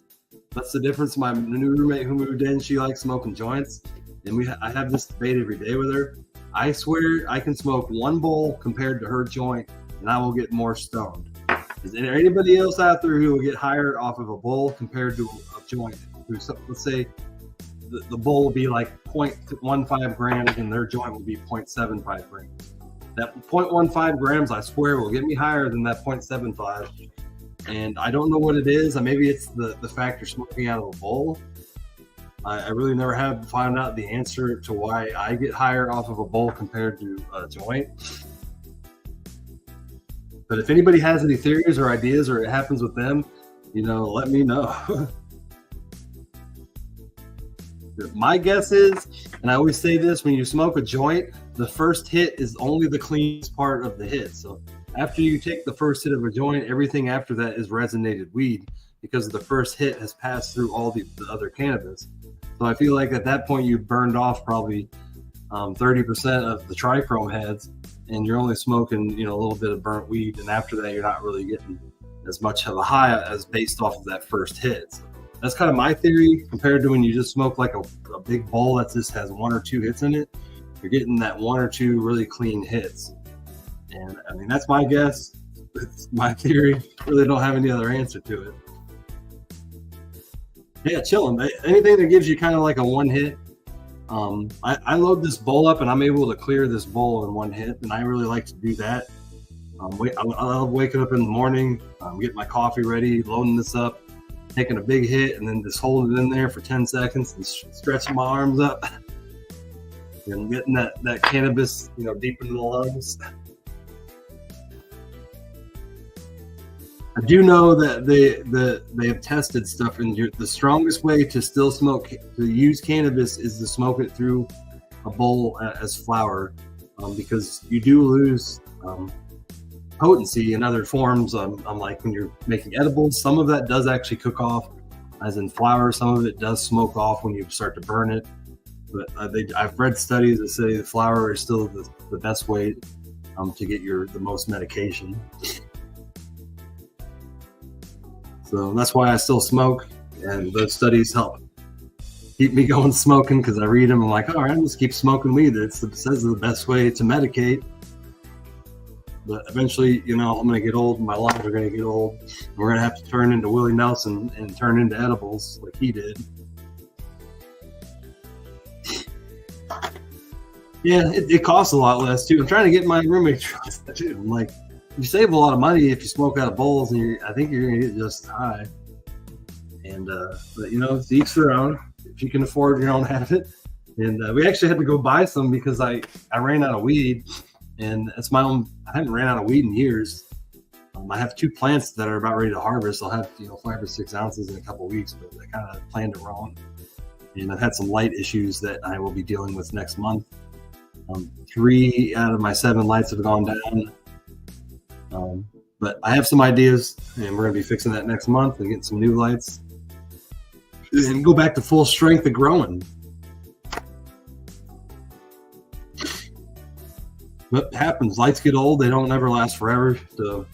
That's the difference. My new roommate who moved in, she likes smoking joints, and I have this debate every day with her. I swear I can smoke one bowl compared to her joint, and I will get more stoned. Is there anybody else out there who will get higher off of a bowl compared to a joint? Let's say the bowl will be like 0.15 grams and their joint will be 0.75 grams. That 0.15 grams, I swear, will get me higher than that 0.75. And I don't know what it is. Maybe it's the fact you're smoking out of a bowl. I really never have found out the answer to why I get higher off of a bowl compared to a joint. But if anybody has any theories or ideas, or it happens with them, let me know. My guess is, and I always say this, when you smoke a joint, the first hit is only the cleanest part of the hit. So after you take the first hit of a joint, everything after that is resonated weed, because the first hit has passed through all the other cannabis. So I feel like at that point you burned off probably 30% of the trichrome heads, and you're only smoking, a little bit of burnt weed. And after that, you're not really getting as much of a high as based off of that first hit. So That's kind of my theory compared to when you just smoke like a big bowl that just has 1 or 2 hits in it. You're getting that 1 or 2 really clean hits. And I mean, that's my guess. It's my theory. Really don't have any other answer to it. Yeah, chilling. Anything that gives you kind of like a 1 hit. I load this bowl up and I'm able to clear this bowl in 1 hit, and I really like to do that. I love waking up in the morning, getting my coffee ready, loading this up, taking a big hit, and then just holding it in there for 10 seconds and stretching my arms up and getting that cannabis, deep into the lungs. I do know that they have tested stuff, and the strongest way to still use cannabis is to smoke it through a bowl as flour, because you do lose potency in other forms. Like when you're making edibles, some of that does actually cook off, as in flour. Some of it does smoke off when you start to burn it. But I've read studies that say the flour is still the best way to get the most medication. So that's why I still smoke, and those studies help keep me going smoking, because I read them and I'm like, all right, let's keep smoking weed. It says the best way to medicate. But eventually, I'm going to get old, and my lungs are going to get old. And we're going to have to turn into Willie Nelson and turn into edibles like he did. Yeah, it costs a lot less too. I'm trying to get my roommate too. I'm like, you save a lot of money if you smoke out of bowls, and I think you're going to get just high. And but it's each their own. If you can afford your own habit. And we actually had to go buy some because I ran out of weed, and it's my own. I haven't ran out of weed in years. I have 2 plants that are about ready to harvest. I'll have 5 or 6 ounces in a couple of weeks, but I kind of planned it wrong. And I've had some light issues that I will be dealing with next month. 3 out of my 7 lights have gone down. But I have some ideas, and we're going to be fixing that next month and getting some new lights and go back to full strength of growing. What happens? Lights get old. They don't ever last forever. So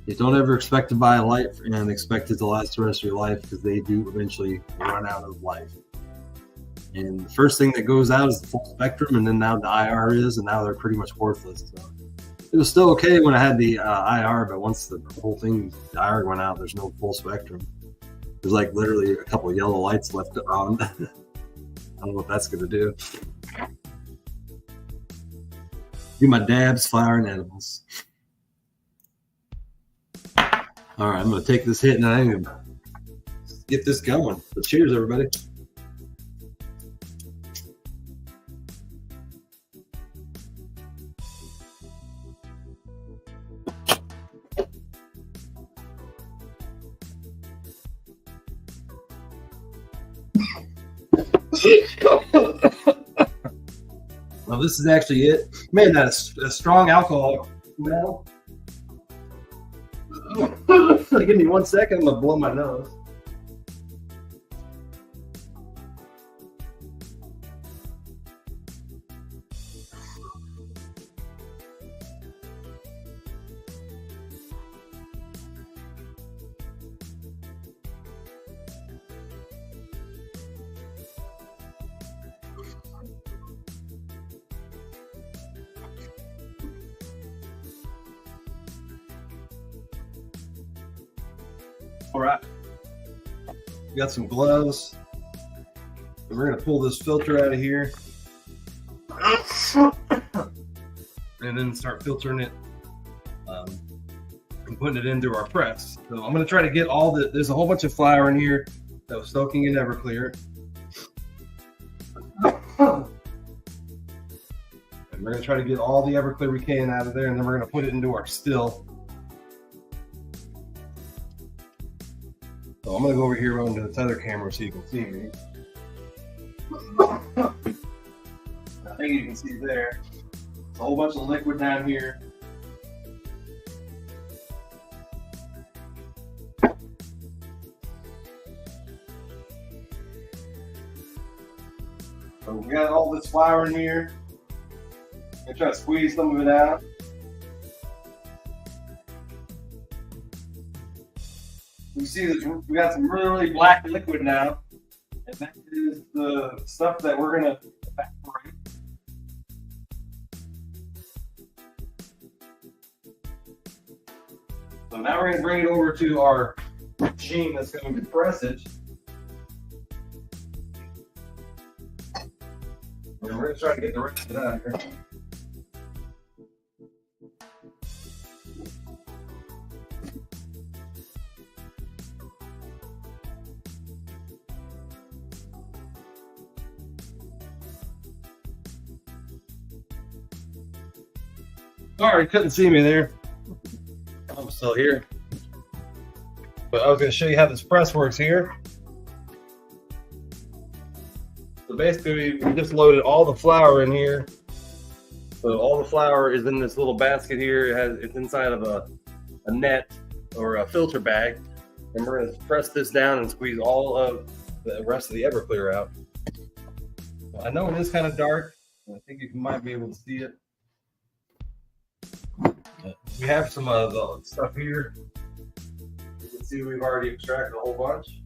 you don't ever expect to buy a light and expect it to last the rest of your life, because they do eventually run out of life. And the first thing that goes out is the full spectrum, and then now the IR is, and now they're pretty much worthless. So it was still okay when I had the IR, but once the whole thing, the IR went out, there's no full spectrum. There's like literally a couple of yellow lights left on. I don't know what that's going to do. Do my dabs, flower, and edibles. All right, I'm going to take this hit and I'm going to get this going. So cheers, everybody. Well, this is actually it. Man, that's a strong alcohol smell. Give me 1 second. I'm going to blow my nose. All right, we got some gloves. And we're gonna pull this filter out of here and then start filtering it and putting it into our press. So I'm gonna try to get there's a whole bunch of flour in here that was soaking in Everclear. And we're gonna try to get all the Everclear we can out of there, and then we're gonna put it into our still. So I'm going to go over here onto this other camera so you can see me. I think you can see there. There's a whole bunch of liquid down here. So we got all this flour in here. I'm going to try to squeeze some of it out. we see this, we got some really black liquid now, and that is the stuff that we're gonna evaporate. So now we're gonna bring it over to our machine that's gonna compress it. And we're gonna try to get the rest of that here. Sorry, couldn't see me there. I'm still here. But I was going to show you how this press works here. So basically, we just loaded all the flour in here. So all the flour is in this little basket here. It's inside of a net or a filter bag. And we're going to press this down and squeeze all of the rest of the Everclear out. I know it is kind of dark. I think you might be able to see it. We have some of the stuff here. You can see we've already extracted a whole bunch.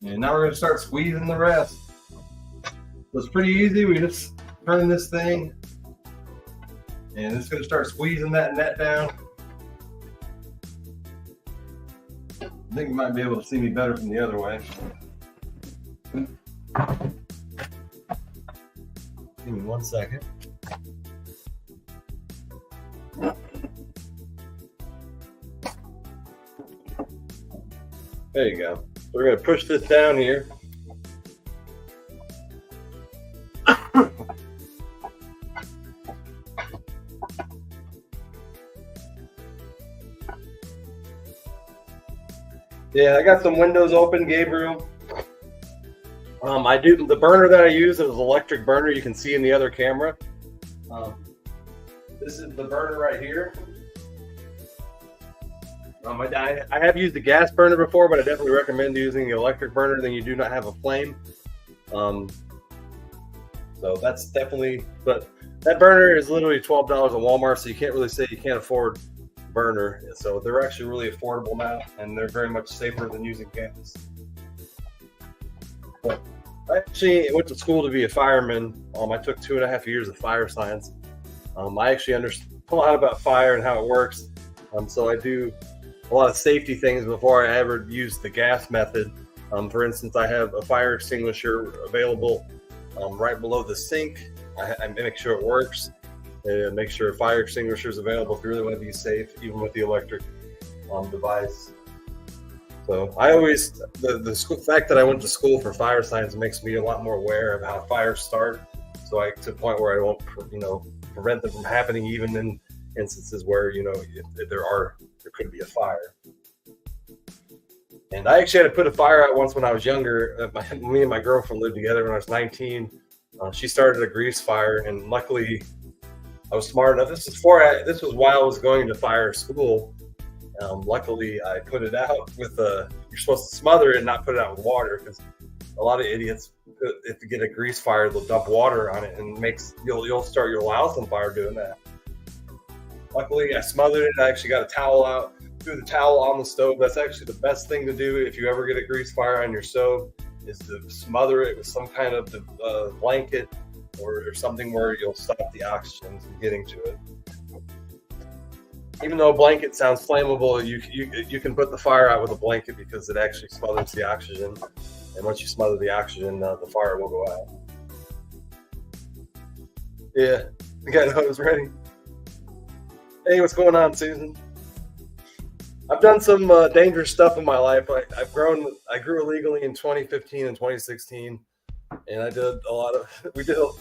And now we're going to start squeezing the rest. So it's pretty easy. We just turn this thing and it's going to start squeezing that net down. I think you might be able to see me better from the other way. Give me 1 second. There you go. So we're going to push this down here. Yeah, I got some windows open, Gabriel. The burner that I use is an electric burner. You can see in the other camera. This is the burner right here. I have used the gas burner before, but I definitely recommend using the electric burner. Then you do not have a flame. So that's definitely, but that burner is literally $12 at Walmart, so you can't really say you can't afford a burner. So they're actually really affordable now, and they're very much safer than using gas. But I actually went to school to be a fireman. I took 2.5 years of fire science. I actually understand a lot about fire and how it works. So I do a lot of safety things before I ever use the gas method. For instance, I have a fire extinguisher available right below the sink. I make sure it works. Make sure a fire extinguisher is available if you really want to be safe, even with the electric device. So I always, the fact that I went to school for fire science makes me a lot more aware of how fires start. So to the point where I won't, prevent them from happening, even in instances where, there could be a fire. And I actually had to put a fire out once when I was younger. Me and my girlfriend lived together when I was 19. She started a grease fire, and luckily I was smart enough. This was while I was going to fire school. Luckily I put it out with you're supposed to smother it and not put it out with water, because a lot of idiots, if you get a grease fire, they'll dump water on it and you'll start your house on fire doing that. Luckily, I smothered it. I actually got a towel out, threw the towel on the stove. That's actually the best thing to do if you ever get a grease fire on your stove, is to smother it with some kind of blanket or something where you'll stop the oxygen from getting to it. Even though a blanket sounds flammable, you can put the fire out with a blanket because it actually smothers the oxygen. And once you smother the oxygen, the fire will go out. Yeah, the guy knows, ready. Hey, what's going on, Susan? I've done some dangerous stuff in my life. I grew illegally in 2015 and 2016, and I did a lot of.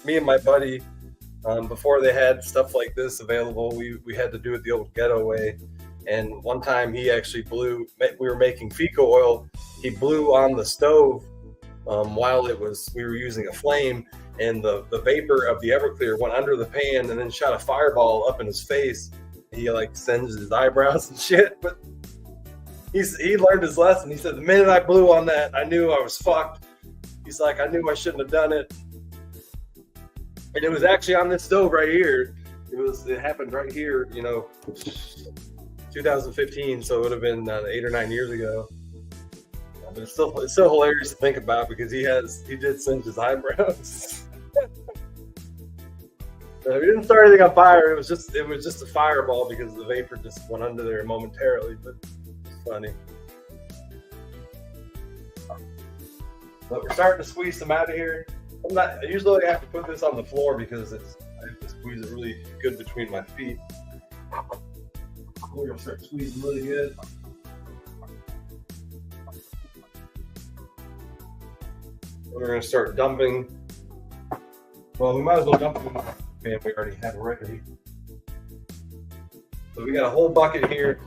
Me and my buddy, before they had stuff like this available, we had to do it the old ghetto way. And one time he actually blew. We were making FECO oil. He blew on the stove while we were using a flame, and the vapor of the Everclear went under the pan and then shot a fireball up in his face. He singed his eyebrows and shit, but he learned his lesson. He said, the minute I blew on that, I knew I was fucked. He's like, I knew I shouldn't have done it. And it was actually on this stove right here. It happened right here, 2015, so it would have been 8 or 9 years ago. But it's still hilarious to think about because he did singe his eyebrows. So he didn't start anything on fire. It was just a fireball because the vapor just went under there momentarily. But it's funny. But we're starting to squeeze some out of here. I usually have to put this on the floor because I have to squeeze it really good between my feet. We're gonna start squeezing really good. We're gonna start dumping. Well, we might as well dump them. Man, we already have it ready. So we got a whole bucket here.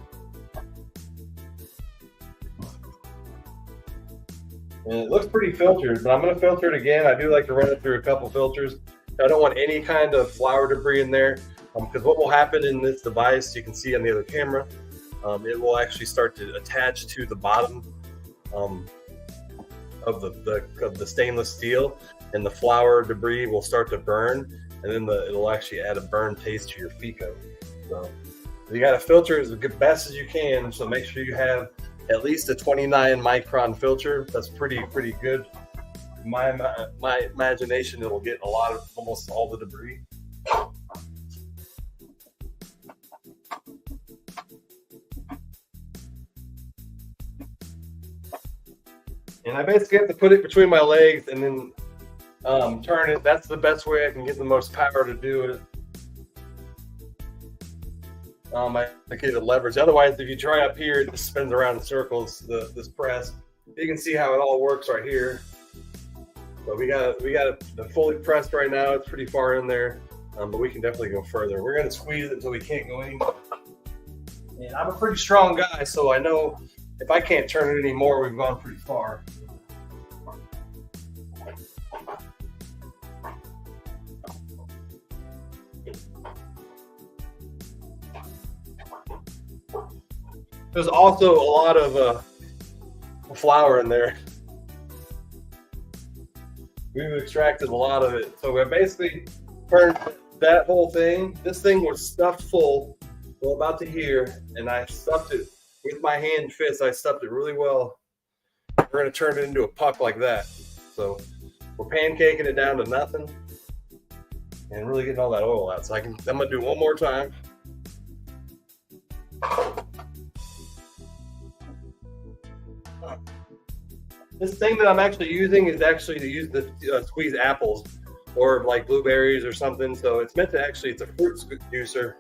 And it looks pretty filtered, but I'm going to filter it again. I do like to run it through a couple filters. I don't want any kind of flower debris in there because what will happen in this device, you can see on the other camera, it will actually start to attach to the bottom of the stainless steel, and the flower debris will start to burn, and then it'll actually add a burn taste to your FECO. So you got to filter as best as you can. So make sure you have at least a 29 micron filter. That's pretty good. My imagination, it'll get almost all the debris. And I basically have to put it between my legs and then turn it. That's the best way I can get the most power to do it. I get the leverage. Otherwise, if you try up here, it just spins around in circles. This press, you can see how it all works right here. So we got it fully pressed right now. It's pretty far in there, but we can definitely go further. We're gonna squeeze it until we can't go anymore. And I'm a pretty strong guy, so I know if I can't turn it anymore, we've gone pretty far. There's also a lot of flour in there. We've extracted a lot of it. So we basically turned that whole thing. This thing was stuffed full, well, about to here, and I stuffed it with my hand fist. I stuffed it really well. We're going to turn it into a puck like that. So we're pancaking it down to nothing and really getting all that oil out. So I'm going to do one more time. This thing that I'm actually using is actually to use to squeeze apples or like blueberries or something. So it's meant to it's a fruit juicer.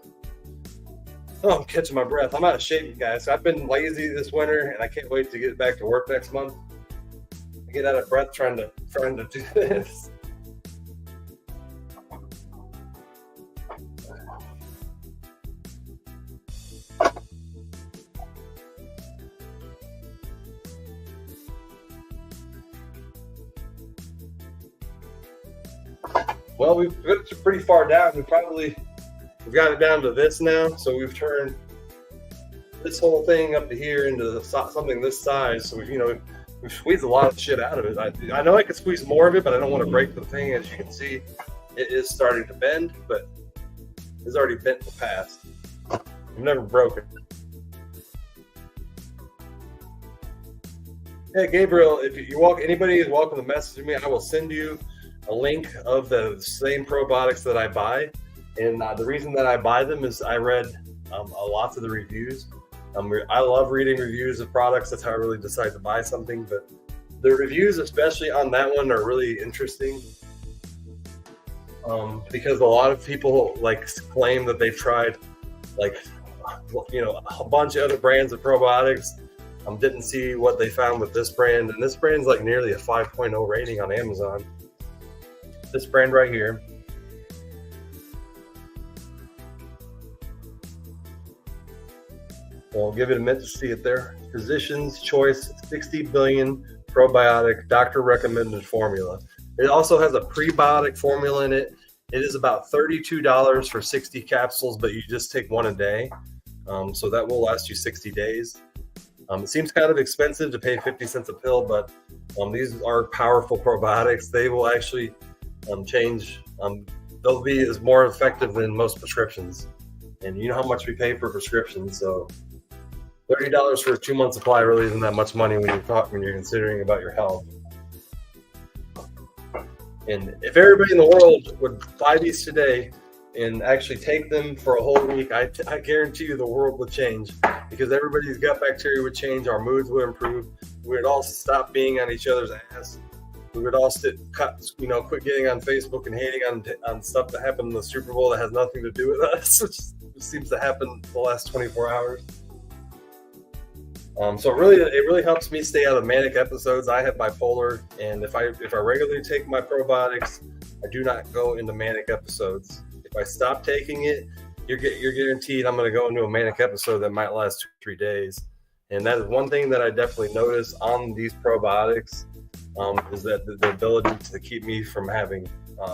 Oh, I'm catching my breath. I'm out of shape, guys. I've been lazy this winter and I can't wait to get back to work next month. I get out of breath trying to do this. Well, we've got it pretty far down. We've got it down to this now. So we've turned this whole thing up to here into something this size. So we've squeezed a lot of shit out of it. I know I could squeeze more of it, but I don't want to break the thing. As you can see, it is starting to bend, but it's already bent in the past. I've never broken. Hey, Gabriel, if anybody is welcome to message me. I will send you a link of the same probiotics that I buy. And the reason that I buy them is I read a lot of the reviews. I love reading reviews of products. That's how I really decide to buy something. But the reviews, especially on that one, are really interesting because a lot of people claim that they've tried a bunch of other brands of probiotics. Didn't see what they found with this brand, and this brand's like nearly a 5.0 rating on Amazon. This brand right here. I'll give it a minute to see it there. Physician's Choice 60 billion probiotic doctor recommended formula. It also has a prebiotic formula in it. It is about $32 for 60 capsules, but you just take one a day. So that will last you 60 days. It seems kind of expensive to pay 50 cents a pill, but these are powerful probiotics. They will actually change. They'll be more effective than most prescriptions. And you know how much we pay for prescriptions, so $30 for a 2-month supply really isn't that much money when you're considering about your health. And if everybody in the world would buy these today and actually take them for a whole week, I guarantee you the world would change, because everybody's gut bacteria would change, our moods would improve, we would all stop being on each other's ass. We would all quit getting on Facebook and hating on stuff that happened in the Super Bowl that has nothing to do with us, which seems to happen the last 24 hours. So it really helps me stay out of manic episodes. I have bipolar, and if I regularly take my probiotics, I do not go into manic episodes. If I stop taking it, you're guaranteed I'm going to go into a manic episode that might last 2-3 days. And that is one thing that I definitely notice on these probiotics, is that the ability to keep me from having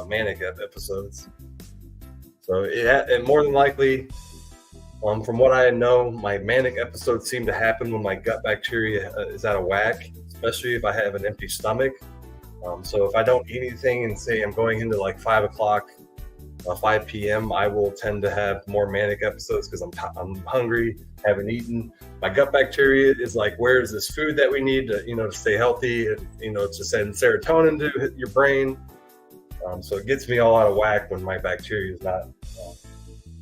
manic episodes. So it more than likely, from what I know, my manic episodes seem to happen when my gut bacteria is out of whack, especially if I have an empty stomach. So if I don't eat anything and say I'm going into like 5 p.m., I will tend to have more manic episodes because I'm hungry, haven't eaten. My gut bacteria is like, where is this food that we need to stay healthy, and to send serotonin to your brain. So it gets me all out of whack when my bacteria is not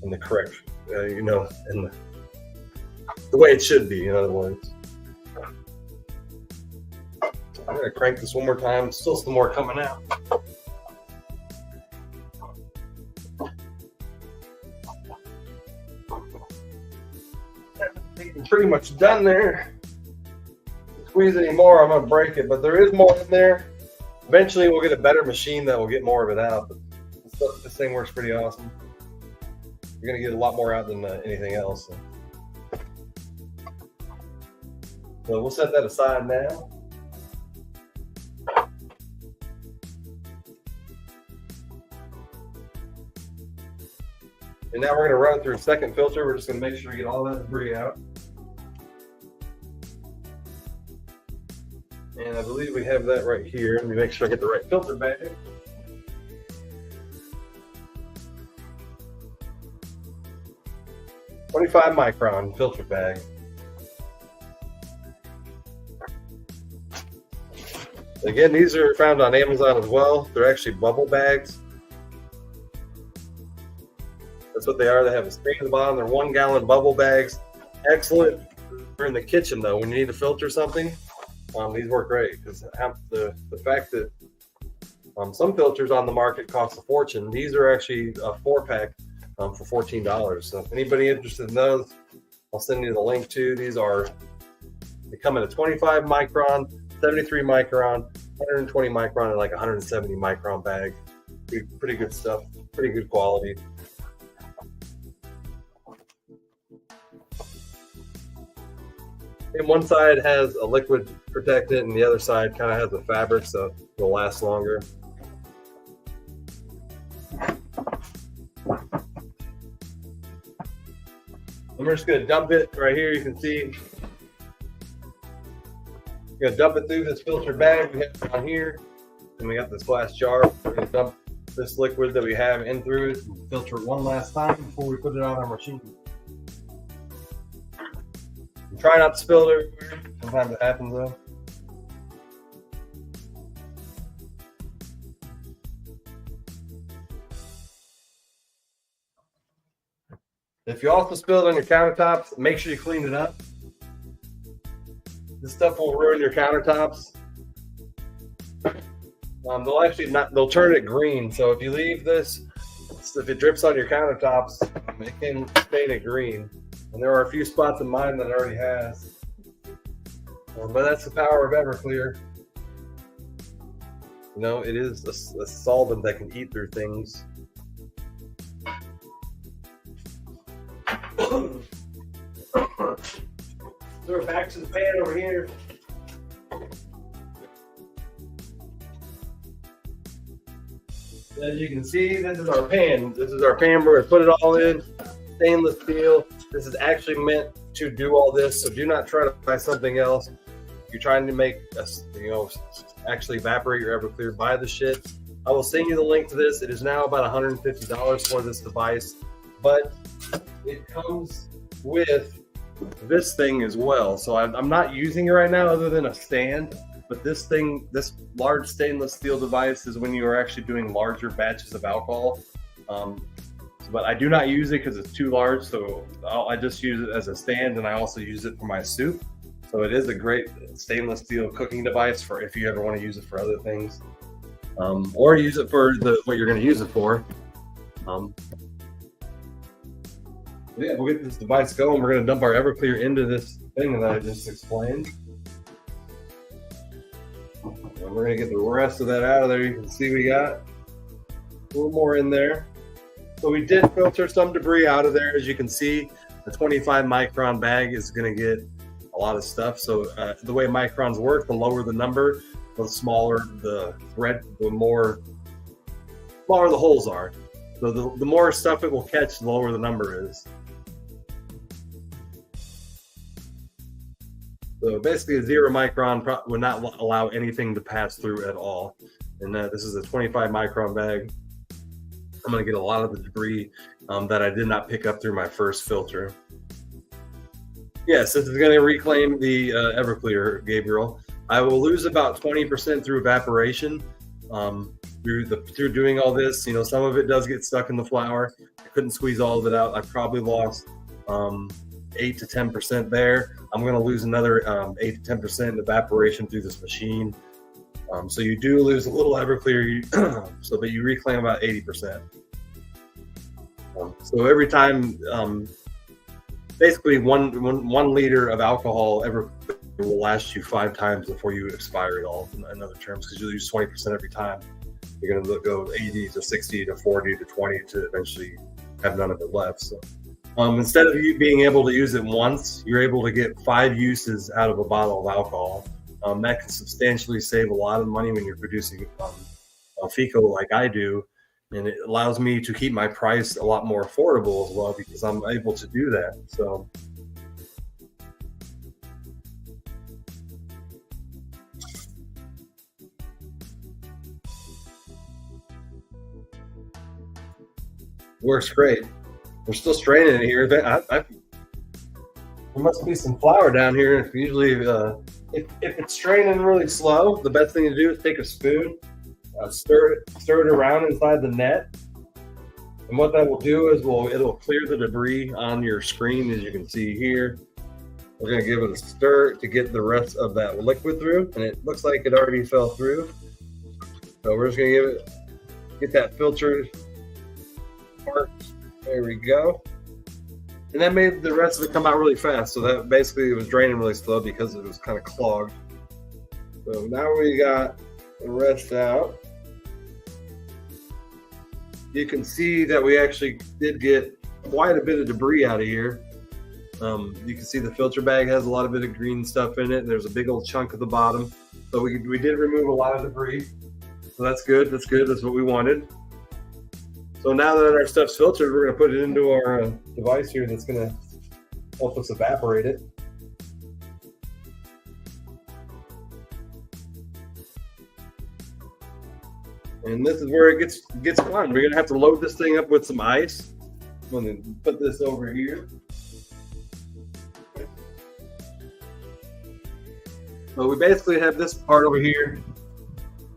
in the correct, in the way it should be, in other words. I'm going to crank this one more time. Still some more coming out. I'm pretty much done there. Squeeze any more, I'm going to break it, but there is more in there. Eventually we'll get a better machine that will get more of it out, but this thing works pretty awesome. You're going to get a lot more out than anything else. So we'll set that aside now. And now we're going to run it through a second filter. We're just going to make sure we get all that debris out. And I believe we have that right here. Let me make sure I get the right filter bag. .25 micron filter bag. Again, these are found on Amazon as well. They're actually bubble bags. That's what they are. They have a screen at the bottom. They're 1 gallon bubble bags. Excellent for in the kitchen though. When you need to filter something, these work great, because the fact that some filters on the market cost a fortune. These are actually a 4-pack for $14. So if anybody interested in those, I'll send you the link to. They come in a 25 micron, 73 micron, 120 micron, and like 170 micron bag. Pretty good stuff. Pretty good quality. And one side has a liquid protectant, and the other side kind of has a fabric, so it'll last longer. I'm just going to dump it right here. You can see. I'm going to dump it through this filter bag we have down here. And we got this glass jar. We're going to dump this liquid that we have in through it and filter it one last time before we put it on our machine. And try not to spill it everywhere. Sometimes it happens though. If you also spill it on your countertops, make sure you clean it up. This stuff will ruin your countertops. They'll turn it green. So if you leave this, if it drips on your countertops, it can stain it green. And there are a few spots in mine that it already has. But that's the power of Everclear. It is a solvent that can eat through things. So we're back to the pan over here. As you can see, this is our pan. This is our pan. We're going to put it all in. Stainless steel. This is actually meant to do all this, so do not try to buy something else. If you're trying to make actually evaporate your Everclear, buy the shit. I will send you the link to this. It is now about $150 for this device, but it comes with this thing as well. So I'm not using it right now other than a stand, but this thing, this large stainless steel device is when you are actually doing larger batches of alcohol. But I do not use it because it's too large, so I just use it as a stand, and I also use it for my soup. So it is a great stainless steel cooking device for if you ever want to use it for other things, or use it for what you're going to use it for. Yeah, we'll get this device going. We're going to dump our Everclear into this thing that I just explained. And we're going to get the rest of that out of there. You can see we got a little more in there. So we did filter some debris out of there. As you can see, the 25 micron bag is going to get a lot of stuff. So the way microns work, the lower the number, the smaller the thread, the smaller the holes are. So the more stuff it will catch, the lower the number is. So basically a 0 micron would not allow anything to pass through at all. And this is a 25 micron bag. I'm going to get a lot of the debris that I did not pick up through my first filter. Yes, this is going to reclaim the Everclear, Gabriel. I will lose about 20% through evaporation. Through doing all this, you know, some of it does get stuck in the flour. I couldn't squeeze all of it out. I probably lost 8 to 10% there. I'm going to lose another 8 to 10% evaporation through this machine. So you do lose a little Everclear, but you reclaim about 80%. So every time, basically one liter of alcohol Everclear will last you 5 times before you expire it all. In other terms, because you lose 20% every time, you're going to go 80 to 60 to 40 to 20 to eventually have none of it left. So instead of you being able to use it once, you're able to get 5 uses out of a bottle of alcohol. That can substantially save a lot of money when you're producing FECO like I do, and it allows me to keep my price a lot more affordable as well because I'm able to do that. So works great. We're still straining it here. There must be some flour down here. Usually, if it's straining really slow, the best thing to do is take a spoon, stir it around inside the net, and what that will do is it'll clear the debris on your screen, as you can see here. We're going to give it a stir to get the rest of that liquid through, and it looks like it already fell through. So we're just going to get that filtered part. There we go. And that made the rest of it come out really fast. So that basically it was draining really slow because it was kind of clogged. So now we got the rest out. You can see that we actually did get quite a bit of debris out of here. You can see the filter bag has a lot of bit of green stuff in it. There's a big old chunk at the bottom. So we did remove a lot of debris. So that's good. That's good. That's what we wanted. So now that our stuff's filtered, we're going to put it into our device here that's going to help us evaporate it. And this is where it gets fun. We're going to have to load this thing up with some ice. I'm going to put this over here. So we basically have this part over here.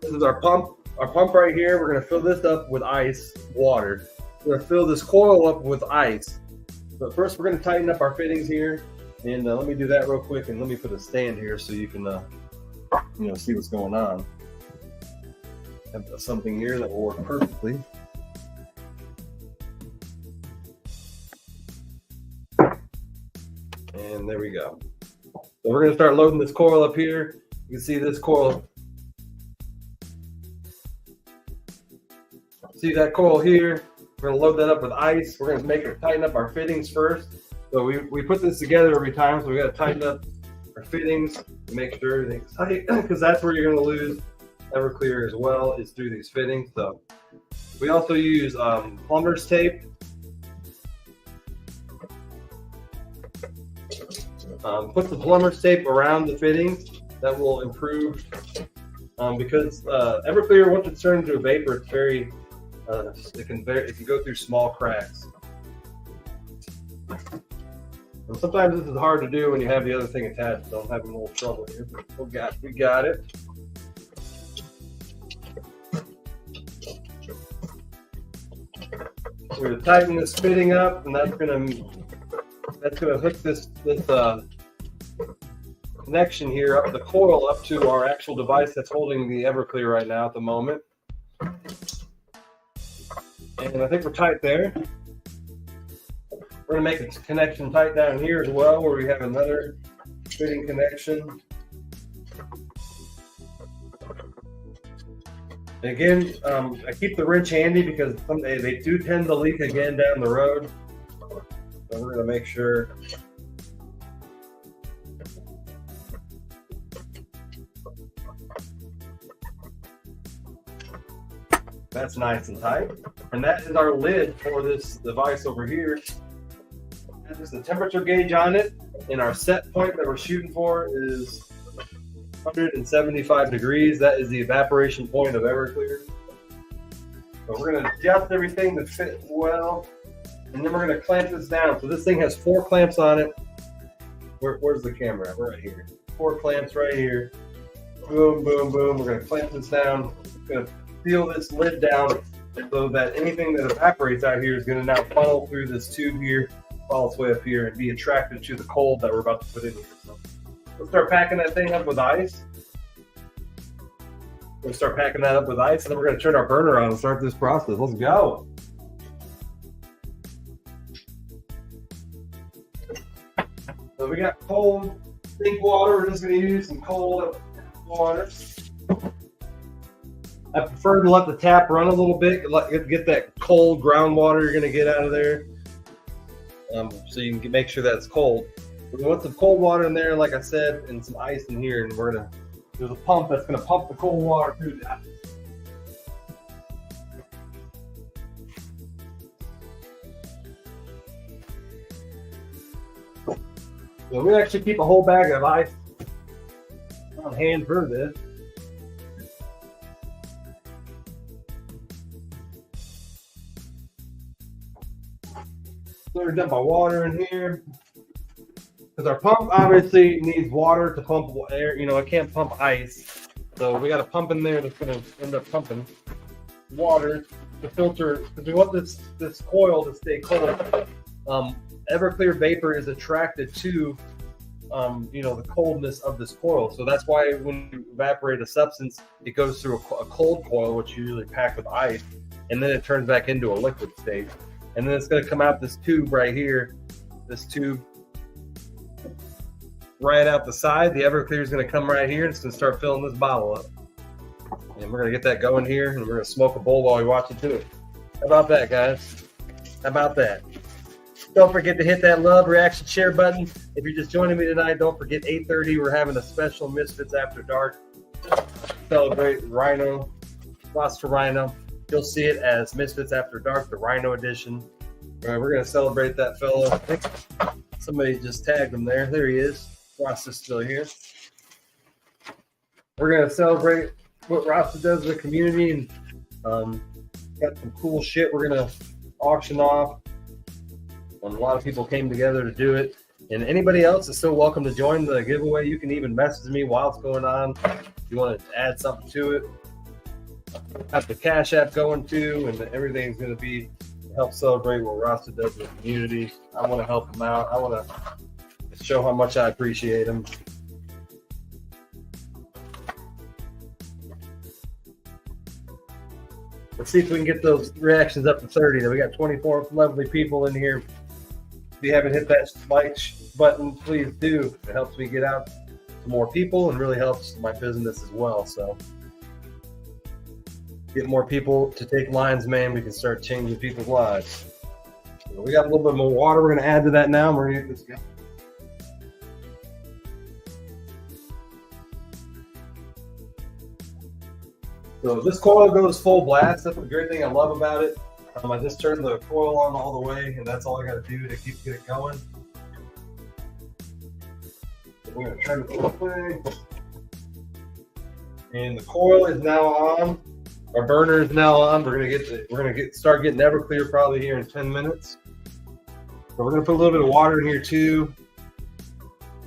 This is our pump. Our pump right here, we're going to fill this up with ice, water. We're going to fill this coil up with ice. But first, we're going to tighten up our fittings here. And let me do that real quick. And let me put a stand here so you can see what's going on. I have something here that will work perfectly. And there we go. So we're going to start loading this coil up here. You can see this coil. See that coil here? We're going to load that up with ice. We're going to tighten up our fittings first. So we put this together every time, so we got to tighten up our fittings to make sure everything's tight, because that's where you're going to lose Everclear as well, is through these fittings. So we also use plumber's tape. Put the plumber's tape around the fittings. That will improve because Everclear, once it's turned into a vapor, it's very it can go through small cracks. And sometimes this is hard to do when you have the other thing attached, so I'm having a little trouble here, but we got it. We're going to tighten this fitting up, and that's going to hook this connection here up the coil up to our actual device that's holding the Everclear right now at the moment. And I think we're tight there. We're going to make a connection tight down here as well, where we have another fitting connection. And again, I keep the wrench handy because they do tend to leak again down the road. So we're going to make sure. That's nice and tight. And that is our lid for this device over here. There's the temperature gauge on it, and our set point that we're shooting for is 175 degrees. That is the evaporation point of Everclear. So we're going to adjust everything to fit well, and then we're going to clamp this down. So this thing has 4 clamps on it. Where's the camera? Right here. 4 clamps right here. Boom, boom, boom. We're going to clamp this down. We're going to seal this lid down so that anything that evaporates out here is going to now funnel through this tube here, follow its way up here, and be attracted to the cold that we're about to put in here. So let's start packing that thing up with ice. We'll start packing that up with ice, and then we're going to turn our burner on and start this process. Let's go. So we got cold sink water. We're just going to use some cold water. I prefer to let the tap run a little bit, get that cold groundwater you're going to get out of there. So you can make sure that it's cold. We want some cold water in there, like I said, and some ice in here, and there's a pump that's going to pump the cold water through that. So we actually keep a whole bag of ice on hand for this. So we're dump our water in here. Because our pump obviously needs water to pump air. You know, it can't pump ice. So we got a pump in there that's going to end up pumping water to filter. Because we want this coil to stay cold. Everclear vapor is attracted to, the coldness of this coil. So that's why when you evaporate a substance, it goes through a cold coil, which you usually pack with ice, and then it turns back into a liquid state. And then it's going to come out this tube right here. This tube right out the side. The Everclear is going to come right here, and it's going to start filling this bottle up. And we're going to get that going here, and we're going to smoke a bowl while we watch it too. How about that, guys? How about that? Don't forget to hit that love, reaction, share button. If you're just joining me tonight, don't forget 8:30. We're having a special Misfits After Dark. Celebrate Rhino, Lost to Rhino. You'll see it as Misfits After Dark, the Rhino edition. All right, we're going to celebrate that fellow. I think somebody just tagged him there. There he is. Ross is still here. We're going to celebrate what Rasta does in the community, and got some cool shit we're going to auction off. A lot of people came together to do it. And anybody else is still welcome to join the giveaway. You can even message me while it's going on if you want to add something to it. Have the Cash App going too, and everything's going to be to help celebrate what Rasta does in the community. I want to help him out. I want to show how much I appreciate him. Let's see if we can get those reactions up to 30. We got 24 lovely people in here. If you haven't hit that like button, please do. It helps me get out to more people and really helps my business as well. So get more people to take lines, man. We can start changing people's lives. So we got a little bit more water. We're going to add to that now. We're going to get this going. So this coil goes full blast. That's the great thing I love about it. I just turn the coil on all the way, and that's all I got to do to get it going. So we're going to turn it full way. And the coil is now on. Our burner is now on. We're gonna start getting Everclear probably here in 10 minutes. So we're going to put a little bit of water in here too.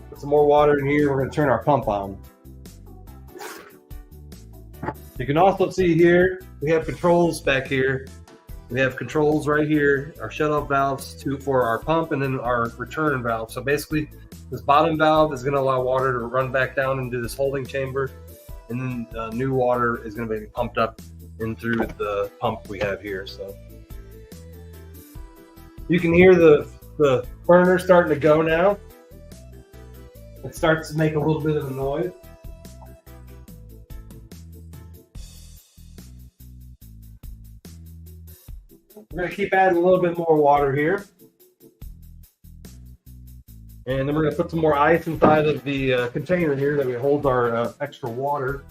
Put some more water in here. We're going to turn our pump on. You can also see here, we have controls back here. We have controls right here, our shut-off valves for our pump and then our return valve. So basically, this bottom valve is going to allow water to run back down into this holding chamber, and then new water is going to be pumped up in through the pump we have here. So you can hear the burner starting to go now. It starts to make a little bit of a noise. We're going to keep adding a little bit more water here. And then we're going to put some more ice inside of the container here that we hold our extra water.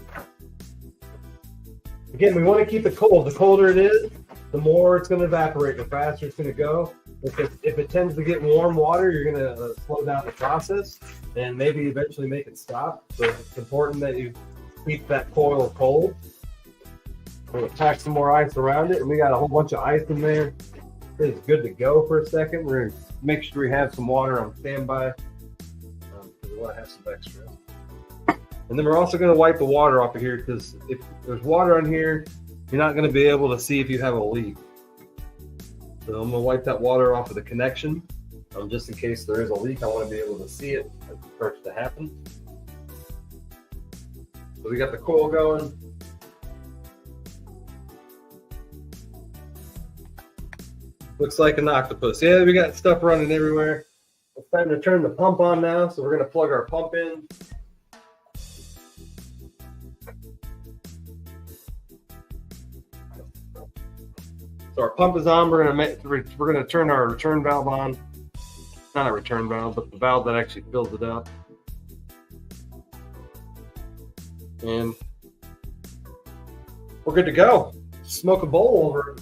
Again, we want to keep it cold. The colder it is, the more it's going to evaporate, the faster it's going to go. If it tends to get warm water, you're going to slow down the process and maybe eventually make it stop. So it's important that you keep that coil cold. We're going to pack some more ice around it, and we got a whole bunch of ice in there. It's good to go for a second. We're going to make sure we have some water on standby because we want to have some extra. And then we're also going to wipe the water off of here because if there's water on here, you're not going to be able to see if you have a leak. So I'm going to wipe that water off of the connection just in case there is a leak. I want to be able to see it as it starts to happen. So we got the coil going. Looks like an octopus. Yeah, we got stuff running everywhere. It's time to turn the pump on now, so we're going to plug our pump in. So our pump is on. We're going to turn our return valve on. Not a return valve, but the valve that actually fills it up. And we're good to go. Smoke a bowl over it.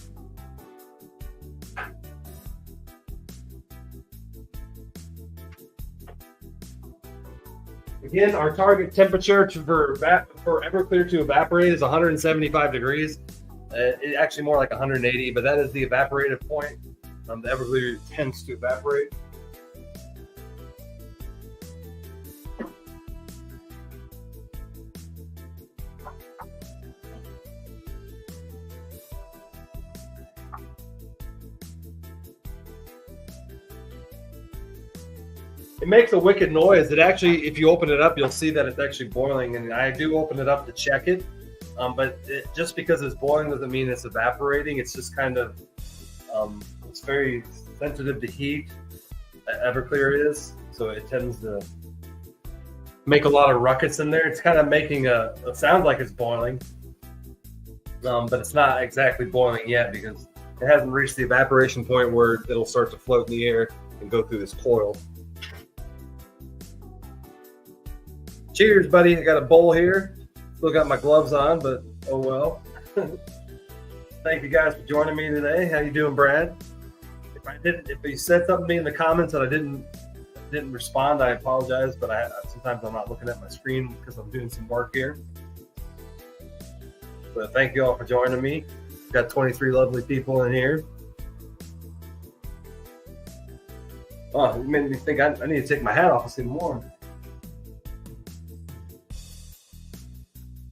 Again, our target temperature for Everclear to evaporate is 175 degrees. It's actually more like 180, but that is the evaporative point. The Everclear tends to evaporate. It makes a wicked noise. It actually, if you open it up, you'll see that it's actually boiling. And I do open it up to check it. But just because it's boiling doesn't mean it's evaporating. It's just kind of, it's very sensitive to heat. Everclear is. So it tends to make a lot of ruckus in there. It's kind of making a sound like it's boiling. But it's not exactly boiling yet because it hasn't reached the evaporation point where it'll start to float in the air and go through this coil. Cheers, buddy. I got a bowl here. Still got my gloves on, but oh well. Thank you guys for joining me today. How you doing, Brad? If you said something to me in the comments that I didn't respond, I apologize, but sometimes I'm not looking at my screen because I'm doing some work here. But thank you all for joining me. Got 23 lovely people in here. Oh, you made me think I need to take my hat off and see more.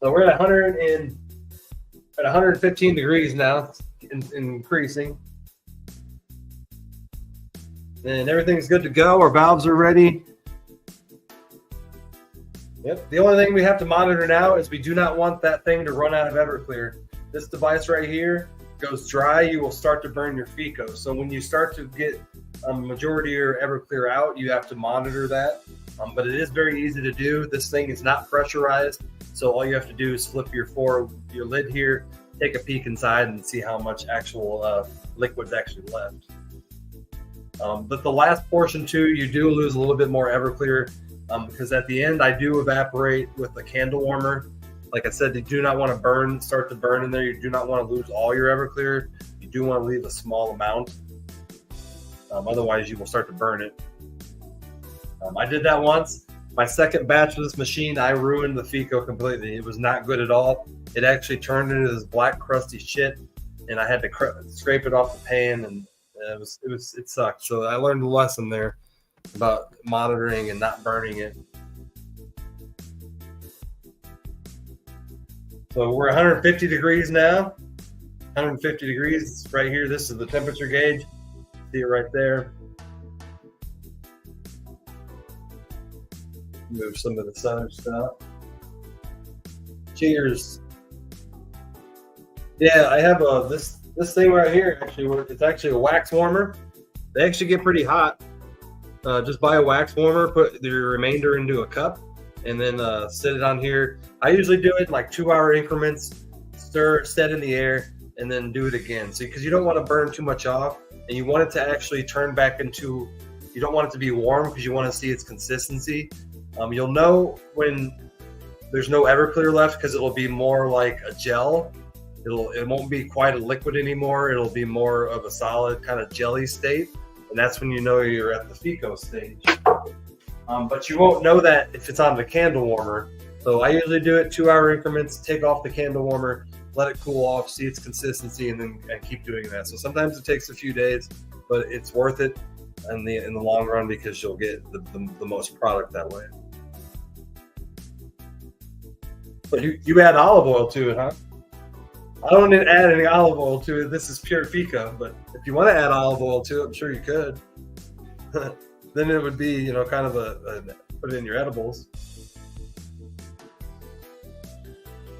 So we're at 115 degrees now, increasing. And everything's good to go. Our valves are ready. Yep. The only thing we have to monitor now is we do not want that thing to run out of Everclear. This device right here goes dry, you will start to burn your FECO. So when you start to get a majority of your Everclear out, you have to monitor that. But it is very easy to do. This thing is not pressurized. So all you have to do is flip your lid here, take a peek inside and see how much actual liquid's actually left. But the last portion too, you do lose a little bit more Everclear because at the end I do evaporate with the candle warmer. Like I said, you do not want to start to burn in there. You do not want to lose all your Everclear. You do want to leave a small amount. Otherwise you will start to burn it. I did that once. My second batch of this machine, I ruined the FECO completely. It was not good at all. It actually turned into this black crusty shit, and I had to scrape it off the pan, and It sucked. So I learned a lesson there about monitoring and not burning it. So we're 150 degrees now. 150 degrees right here. This is the temperature gauge. See it right there. Move some of the center stuff. Cheers. Yeah, I have this thing right here. Actually, it's actually a wax warmer. They actually get pretty hot. Just buy a wax warmer, put the remainder into a cup, and then set it on here. I usually do it in like 2-hour increments. Stir, set in the air, and then do it again. So because you don't want to burn too much off, and you want it to actually turn back into. You don't want it to be warm because you want to see its consistency. You'll know when there's no Everclear left because it will be more like a gel. It won't be quite a liquid anymore. It'll be more of a solid kind of jelly state, and that's when you know you're at the FECO stage. But you won't know that if it's on the candle warmer. So I usually do it 2-hour increments. Take off the candle warmer, let it cool off, see its consistency, and keep doing that. So sometimes it takes a few days, but it's worth it in the long run because you'll get the most product that way. But you add olive oil to it, huh? I don't need to add any olive oil to it. This is pure FECO, but if you want to add olive oil to it, I'm sure you could. Then it would be, kind of put it in your edibles.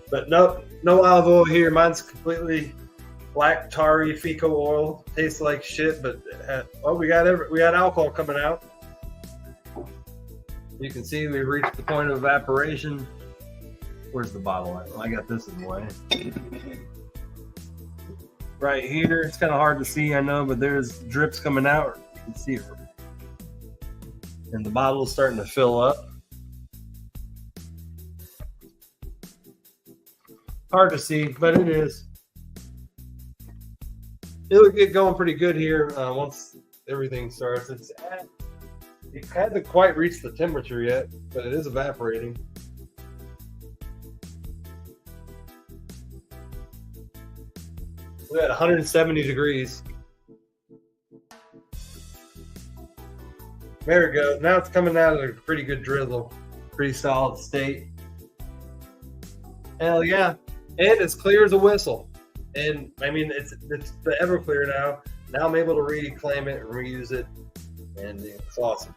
But no olive oil here. Mine's completely black tarry FECO oil. Tastes like shit, but we got alcohol coming out. You can see we reached the point of evaporation. Where's the bottle at? Well, I got this in the way. Right here. It's kind of hard to see, I know, but there's drips coming out. You can see it. And the bottle's starting to fill up. Hard to see, but it is. It'll get going pretty good here once everything starts. It hasn't quite reached the temperature yet, but it is evaporating. We're at 170 degrees. There we go. Now it's coming out of a pretty good drizzle. Pretty solid state. Hell yeah. And it's clear as a whistle. And I mean, it's the Everclear now. Now I'm able to reclaim it and reuse it. And it's awesome.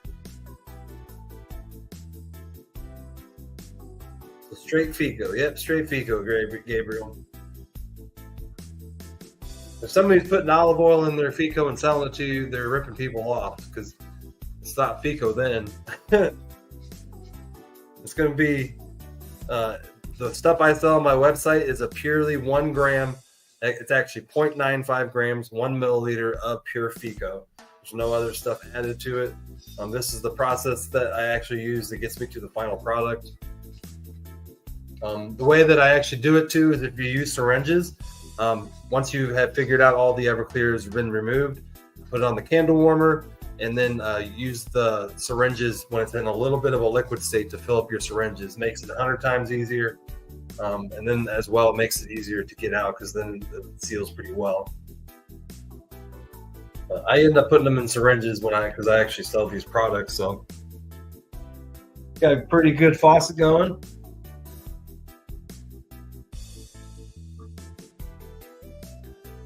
So straight FECO. Yep, straight FECO, Gabriel. If somebody's putting olive oil in their FECO and selling it to you, they're ripping people off because it's not FECO then. It's going to be the stuff I sell on my website is a purely 1 gram. It's actually 0.95 grams, 1 milliliter of pure FECO. There's no other stuff added to it. This is the process that I actually use that gets me to the final product. The way that I actually do it too is if you use syringes. Once you have figured out all the Everclear has been removed, put it on the candle warmer, and then use the syringes when it's in a little bit of a liquid state to fill up your syringes. Makes it 100 times easier. And then as well, it makes it easier to get out because then it seals pretty well. I end up putting them in syringes because I actually sell these products. So got a pretty good faucet going.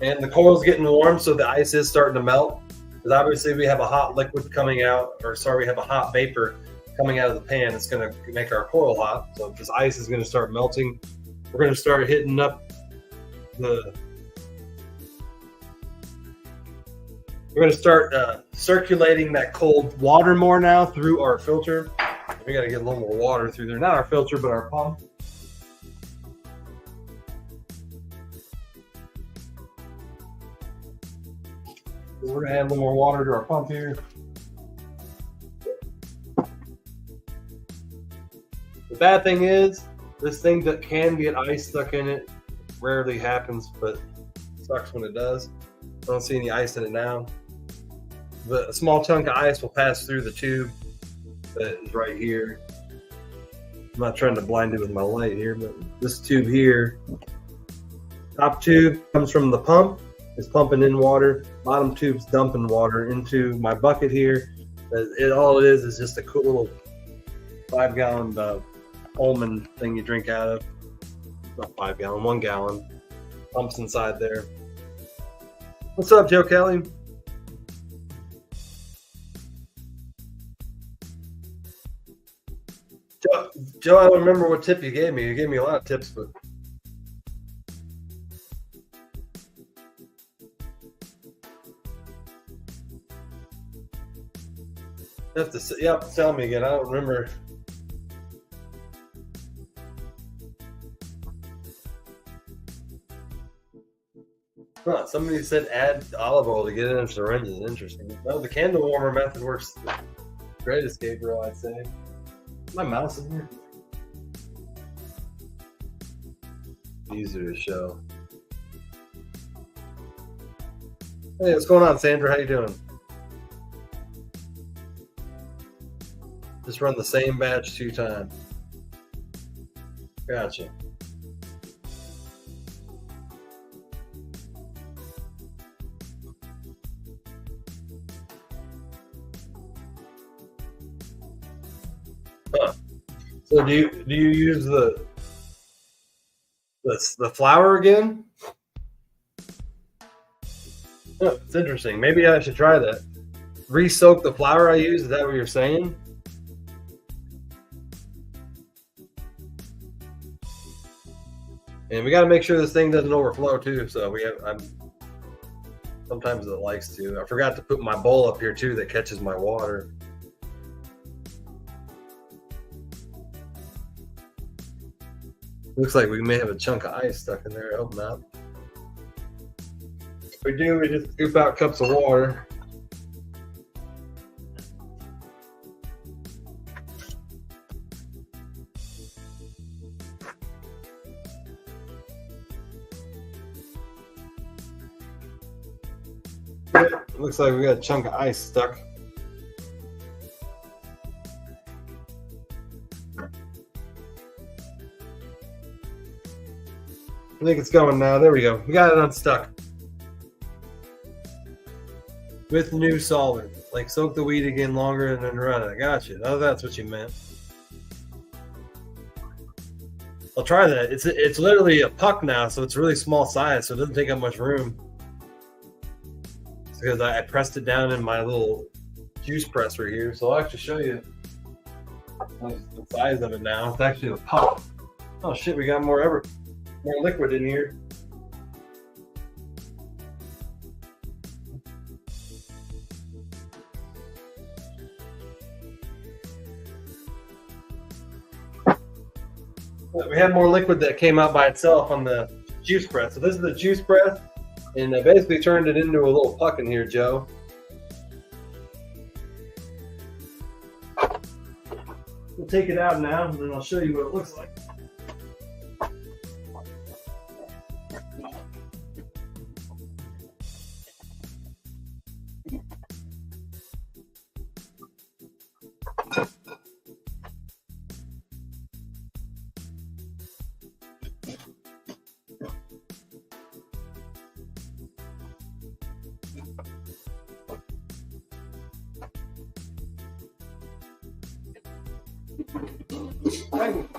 And the coil's getting warm, so the ice is starting to melt. Because obviously we have a hot liquid coming out, we have a hot vapor coming out of the pan. It's going to make our coil hot. So this ice is going to start melting. We're going to start hitting up we're going to start circulating that cold water more now through our filter. We got to get a little more water through there. Not our filter, but our pump. We're going to add a little more water to our pump here. The bad thing is, this thing that can get ice stuck in it rarely happens, but it sucks when it does. I don't see any ice in it now. But a small chunk of ice will pass through the tube that is right here. I'm not trying to blind it with my light here, but this tube here, top tube comes from the pump. is pumping in water. Bottom tube's dumping water into my bucket here. All it is just a cool little 5-gallon almond thing you drink out of. Not 5-gallon, 1 gallon. Pumps inside there. What's up, Joe Kelly? Joe, I don't remember what tip you gave me. You gave me a lot of tips, but you have to tell me again. I don't remember. Huh, somebody said add olive oil to get it in syringes. Interesting. No, the candle warmer method works. Great escape row, I'd say. My mouse in here. Easier to show. Hey, what's going on, Sandra? How you doing? Just run the same batch 2 times. Gotcha. Huh. So do you use the flour again? Oh, it's interesting. Maybe I should try that. Re-soak the flour I use. Is that what you're saying? And we got to make sure this thing doesn't overflow too. So sometimes it likes to. I forgot to put my bowl up here too that catches my water. Looks like we may have a chunk of ice stuck in there. I hope not. If we do, we just scoop out cups of water. Looks like we got a chunk of ice stuck. I think it's going now. There we go. We got it unstuck. With new solvent. Like soak the wheat again longer and then run it. I got you. Oh, that's what you meant. I'll try that. It's literally a puck now, so it's really small size, so it doesn't take up much room. It's because I pressed it down in my little juice presser here. So I'll actually show you the size of it now. It's actually a puck. Oh shit, we got more liquid in here. We had more liquid that came out by itself on the juice press. So this is the juice press, and I basically turned it into a little puck in here, Joe. We'll take it out now, and then I'll show you what it looks like.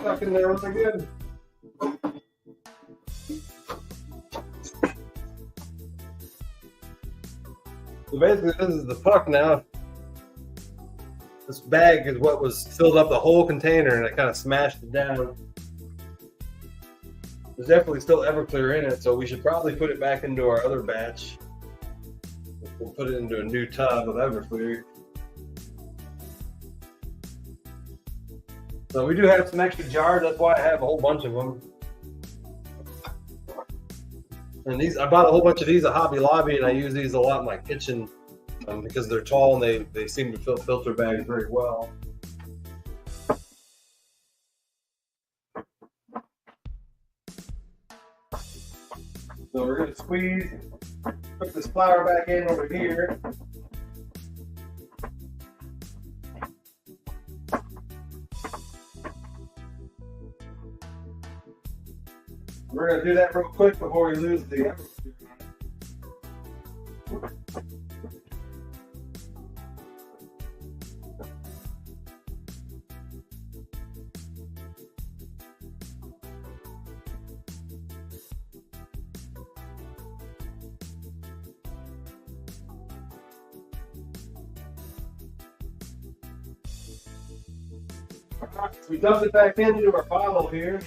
Stuck in there really good. So basically this is the puck now. This bag is what was filled up the whole container, and I kind of smashed it down. There's definitely still Everclear in it, so we should probably put it back into our other batch. We'll put it into a new tub of Everclear. So we do have some extra jars. That's why I have a whole bunch of them. And these, I bought a whole bunch of these at Hobby Lobby, and I use these a lot in my kitchen because they're tall and they seem to fill filter bags very well. So we're going to squeeze, put this flour back in over here. We're going to do that real quick before we lose the Everclear. Alright, so we dumped it back into our bottle here.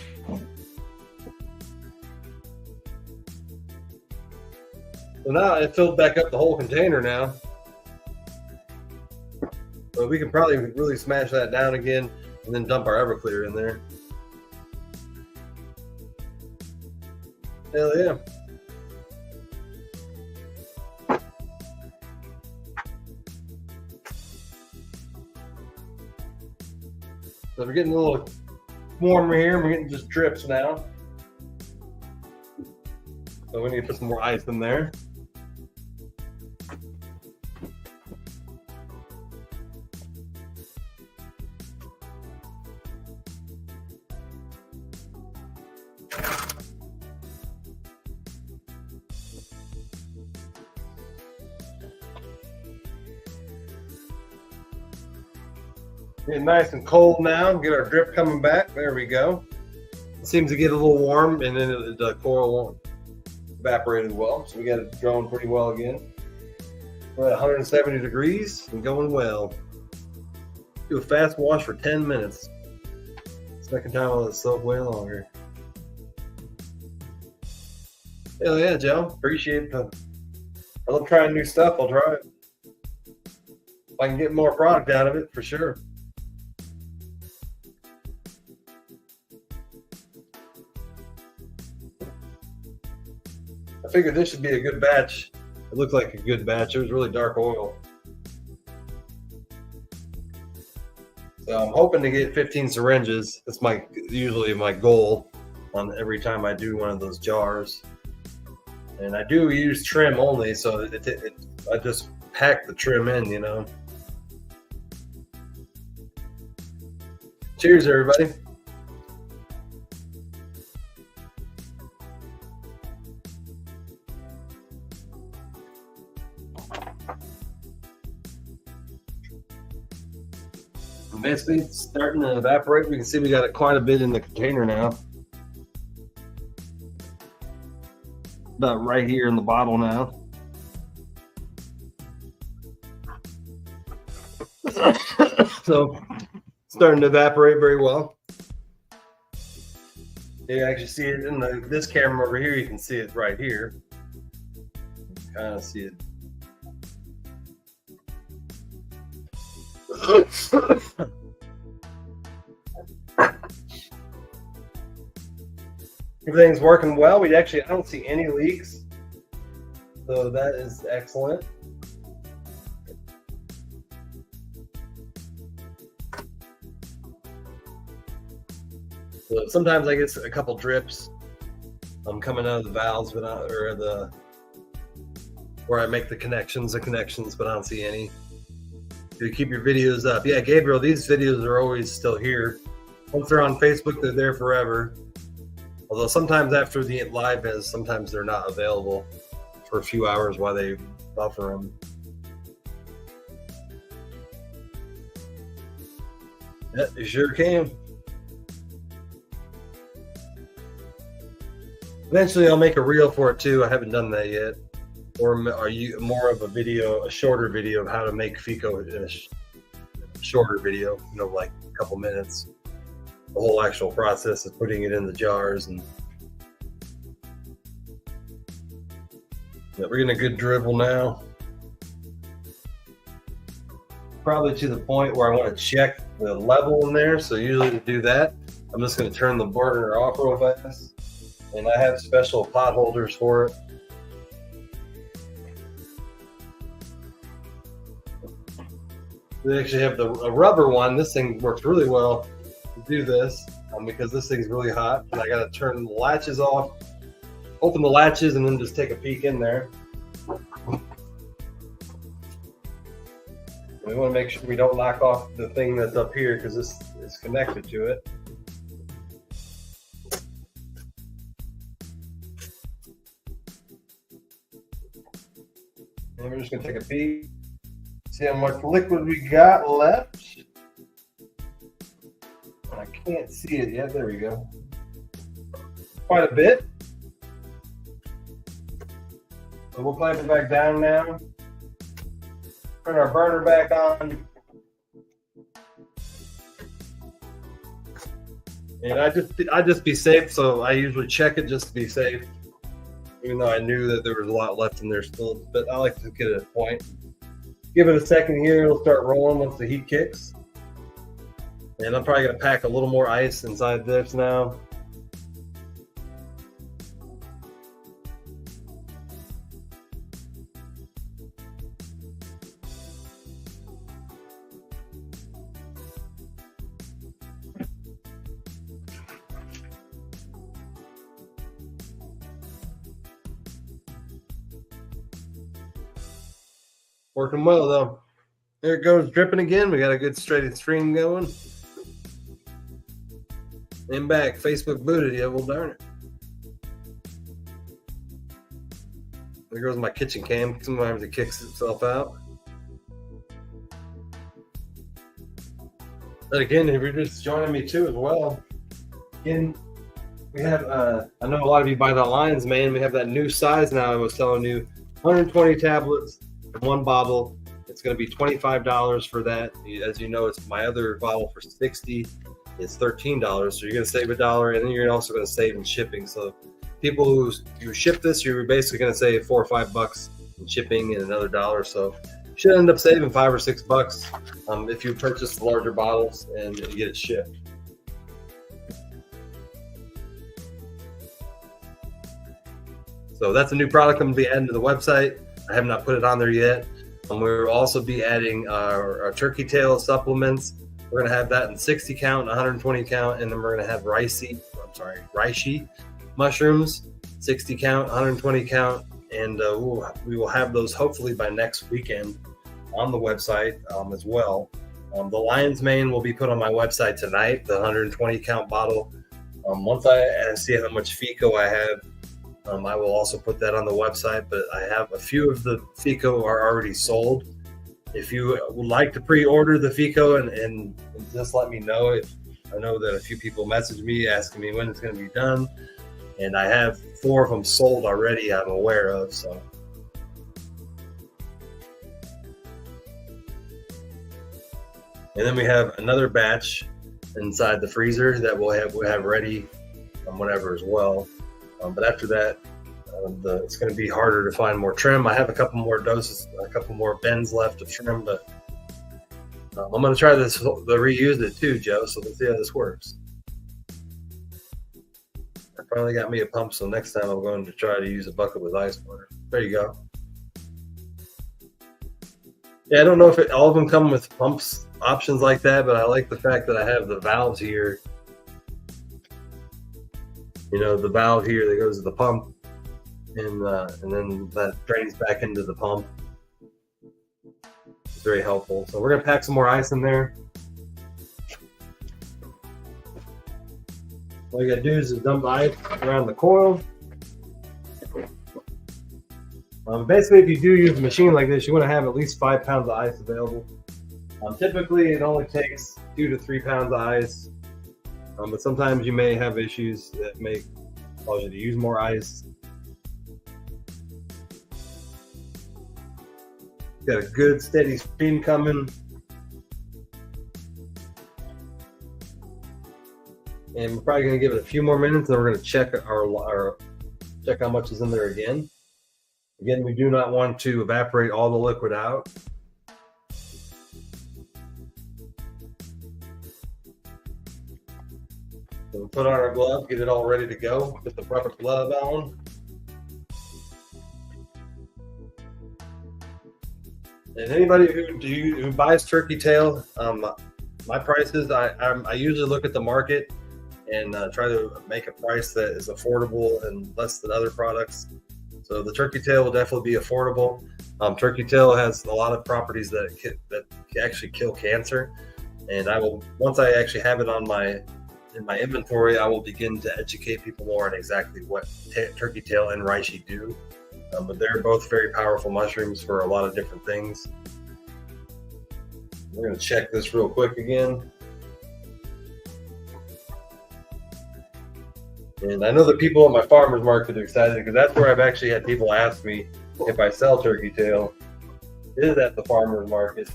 So now it filled back up the whole container now. So we can probably really smash that down again and then dump our Everclear in there. Hell yeah. So we're getting a little warmer here. We're getting just drips now. So we need to put some more ice in there. Getting nice and cold now. Get our drip coming back. There we go. It seems to get a little warm, and then the coral won't evaporate as well. So we got it growing pretty well again. We're at 170 degrees and going well. Do a fast wash for 10 minutes. Second time I'll let it soak way longer. Hell yeah, Joe. Appreciate it. I love trying new stuff. I'll try it. If I can get more product out of it, for sure. I figured this should be a good batch. It looked like a good batch. It was really dark oil. So I'm hoping to get 15 syringes. That's usually my goal on every time I do one of those jars. And I do use trim only, so I just pack the trim in, you know. Cheers, everybody. Basically, it's starting to evaporate. We can see we got it quite a bit in the container now. About right here in the bottle now. So, starting to evaporate very well. You actually see it in this camera over here. You can see it right here. Kind of see it. Everything's working well. I don't see any leaks, so that is excellent. So sometimes I get a couple drips coming out of the valves, but where I make the connections, but I don't see any. You keep your videos up. Yeah, Gabriel, these videos are always still here. Once they're on Facebook, they're there forever. Although sometimes after the live is, sometimes they're not available for a few hours while they buffer them. Yeah, you sure can. Eventually, I'll make a reel for it too. I haven't done that yet. Or are you more of a shorter video of how to make FECO? A shorter video, you know, like a couple minutes. The whole actual process of putting it in the jars, and yeah, we're getting a good dribble now. Probably to the point where I want to check the level in there. So usually to do that, I'm just going to turn the burner off real fast, and I have special pot holders for it. They actually have a rubber one. This thing works really well to do this because this thing's really hot, and I got to turn the latches off, open the latches, and then just take a peek in there. We want to make sure we don't knock off the thing that's up here because this is connected to it. And we're just going to take a peek. See how much liquid we got left. I can't see it yet. There we go. Quite a bit. So we'll clamp it back down now. Turn our burner back on. And I just be safe, so I usually check it just to be safe. Even though I knew that there was a lot left in there still, but I like to get it at a point. Give it a second here, it'll start rolling once the heat kicks. And I'm probably gonna pack a little more ice inside this now. Working well though. There it goes, dripping again. We got a good straight stream going. And back, Facebook booted. Yeah, well, darn it. There goes my kitchen cam. Sometimes it kicks itself out. But again, if you're just joining me too as well, again, we have, I know a lot of you buy the Lion's Mane. We have that new size now. I was telling you, 120 tablets in one bottle. It's going to be $25 for that. As you know, it's my other bottle for $60. It's $13. So you're going to save $1, and then you're also going to save in shipping. So people who ship this, you're basically going to save $4 or $5 in shipping and another $1. So you should end up saving $5 or $6 if you purchase the larger bottles and you get it shipped. So that's a new product I'm going to be adding to the website. I have not put it on there yet. We'll also be adding our turkey tail supplements. We're going to have that in 60 count, 120 count, and then we're going to have reishi mushrooms, 60 count, 120 count, and we will have those hopefully by next weekend on the website as well. The Lion's Mane will be put on my website tonight, the 120 count bottle. Once I see how much FECO I have, I will also put that on the website, but I have a few of the FECO are already sold. If you would like to pre-order the FECO and just let me know. I know that a few people messaged me asking me when it's going to be done, and I have 4 of them sold already I'm aware of. So and then we have another batch inside the freezer that we'll have ready whatever as well. But after that, it's going to be harder to find more trim. I have a couple more doses, a couple more bends left of trim, but I'm going to try this, the reuse it too, Joe. So let's see how this works. I finally got me a pump, so next time I'm going to try to use a bucket with ice water. There you go. Yeah, I don't know if all of them come with pumps options like that, but I like the fact that I have the valves here. You know, the valve here that goes to the pump, and then that drains back into the pump. It's very helpful. So we're gonna pack some more ice in there. All you gotta do is dump the ice around the coil. Basically, if you do use a machine like this, you want to have at least 5 pounds of ice available. Typically, it only takes 2 to 3 pounds of ice. But sometimes you may have issues that may cause you to use more ice. Got a good steady stream coming. And we're probably going to give it a few more minutes, and then we're going to check check how much is in there again. Again, we do not want to evaporate all the liquid out. So we'll put on our glove, get it all ready to go. Put the rubber glove on. And anybody who buys turkey tail, my prices, I usually look at the market and try to make a price that is affordable and less than other products. So the turkey tail will definitely be affordable. Turkey tail has a lot of properties that actually kill cancer, and once I actually have it in my inventory, I will begin to educate people more on exactly what turkey tail and reishi do. But they're both very powerful mushrooms for a lot of different things. We're going to check this real quick again. And I know the people at my farmer's market are excited because that's where I've actually had people ask me if I sell turkey tail. It is at the farmer's market.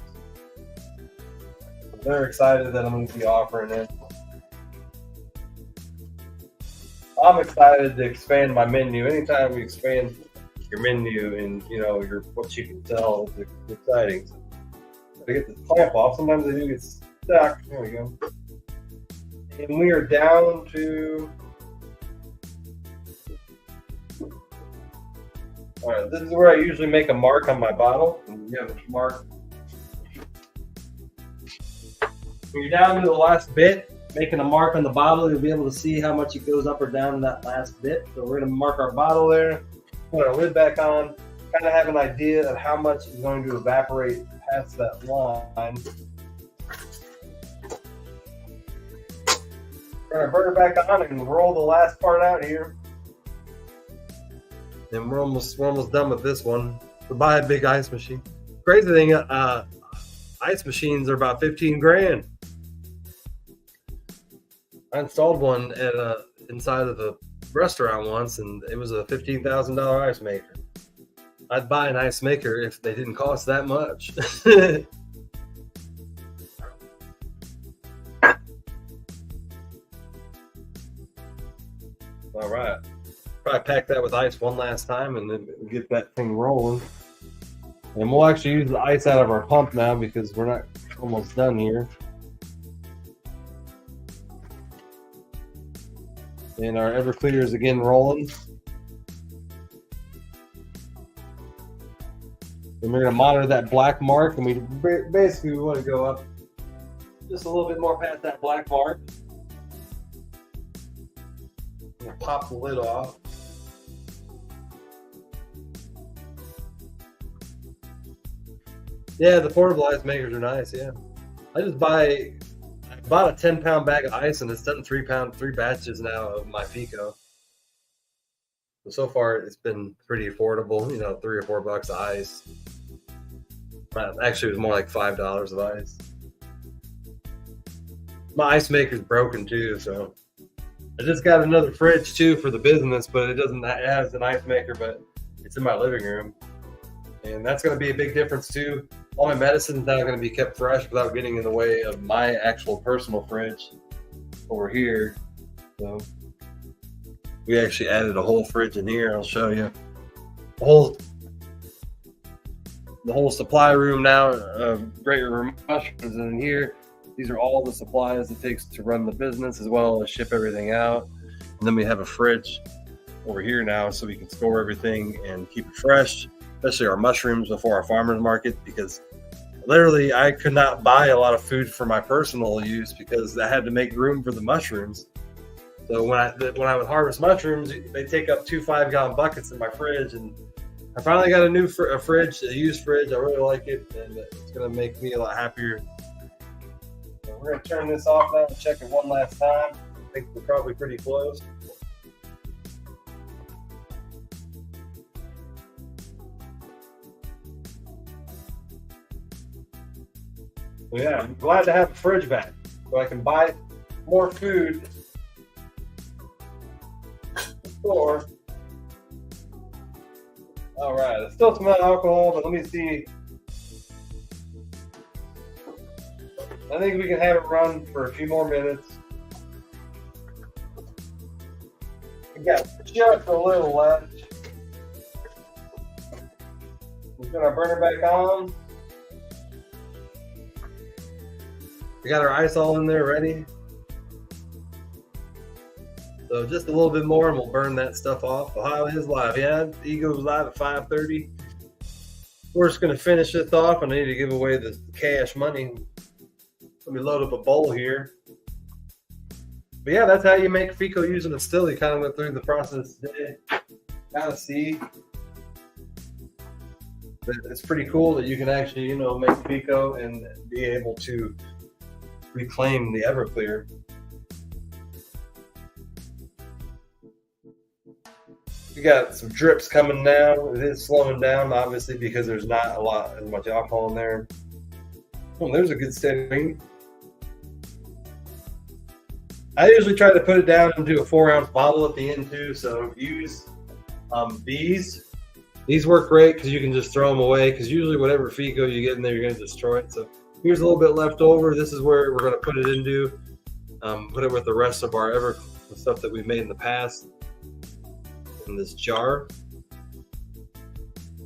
They're excited that I'm going to be offering it. I'm excited to expand my menu. Anytime we expand your menu and your what you can sell, it's exciting. So to get this clamp off, sometimes they do get stuck. There we go. And we are down to. All right, this is where I usually make a mark on my bottle. And you have a mark. When you're down to the last bit, making a mark on the bottle, you'll be able to see how much it goes up or down in that last bit. So we're going to mark our bottle there, put our lid back on, kind of have an idea of how much is going to evaporate past that line. We're going to burn it back on and roll the last part out here. And we're almost done with this one. To buy a big ice machine. Crazy thing, ice machines are about 15 grand. I installed one at inside of a restaurant once, and it was a $15,000 ice maker. I'd buy an ice maker if they didn't cost that much. All right. Probably pack that with ice one last time and then get that thing rolling. And we'll actually use the ice out of our pump now because we're not almost done here. And our Everclear is again rolling. And we're going to monitor that black mark, and we basically want to go up just a little bit more past that black mark. I'm going to pop the lid off. Yeah, the portable ice makers are nice, yeah. I bought a 10-pound bag of ice, and it's done 3 batches now of my FECO. So far, it's been pretty affordable, $3 or $4 of ice. Actually, it was more like $5 of ice. My ice maker's broken too, so I just got another fridge too for the business, but it has an ice maker, but it's in my living room. And that's going to be a big difference too. All my medicine's now going to be kept fresh without getting in the way of my actual personal fridge over here. So we actually added a whole fridge in here. I'll show you. The whole supply room now of Great River Mushrooms is in here. These are all the supplies it takes to run the business as well as ship everything out. And then we have a fridge over here now so we can store everything and keep it fresh, especially our mushrooms before our farmer's market, because literally I could not buy a lot of food for my personal use because I had to make room for the mushrooms. So when I would harvest mushrooms, they take up 2 5-gallon buckets in my fridge, and I finally got a new fridge, a used fridge. I really like it, and it's going to make me a lot happier. So we're going to turn this off now and check it one last time. I think we're probably pretty close. So yeah, I'm glad to have a fridge back so I can buy more food store. All right, it still smells alcohol, but let me see. I think we can have it run for a few more minutes. We got just a little left. We're gonna burn it back on. We got our ice all in there ready. So just a little bit more and we'll burn that stuff off. Ohio is live. Yeah, Ego's live at 5:30. We're just going to finish this off, and I need to give away the cash money. Let me load up a bowl here. But yeah, that's how you make FECO using a still. You kind of went through the process today. Kind of see. But it's pretty cool that you can actually, make FECO and be able to reclaim the Everclear. We got some drips coming now. It is slowing down, obviously, because there's not as much alcohol in there. Oh, there's a good steady. I usually try to put it down into a 4-ounce bottle at the end too. So use these. These work great because you can just throw them away. Because usually, whatever FECO you get in there, you're going to destroy it. So here's a little bit left over. This is where we're going to put it into. Put it with the rest of our the stuff that we've made in the past in this jar.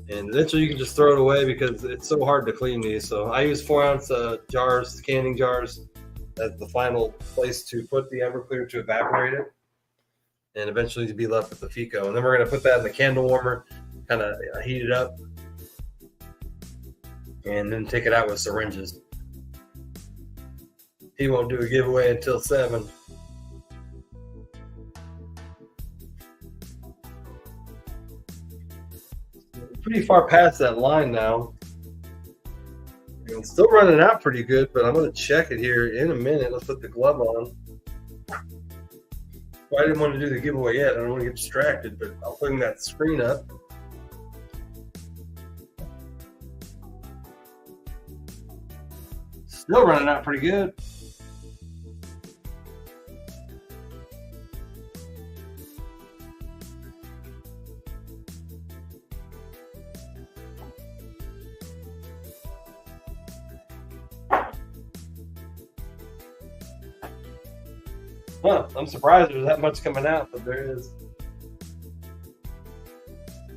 And eventually you can just throw it away because it's so hard to clean these. So I use 4-ounce jars, canning jars, as the final place to put the Everclear to evaporate it, and eventually to be left with the FECO. And then we're going to put that in the candle warmer, kind of heat it up, and then take it out with syringes. He won't do a giveaway until 7. Pretty far past that line now. It's still running out pretty good, but I'm going to check it here in a minute. Let's put the glove on. Well, I didn't want to do the giveaway yet. I don't want to get distracted, but I'll bring that screen up. Still running out pretty good. Huh, I'm surprised there's that much coming out, but there is.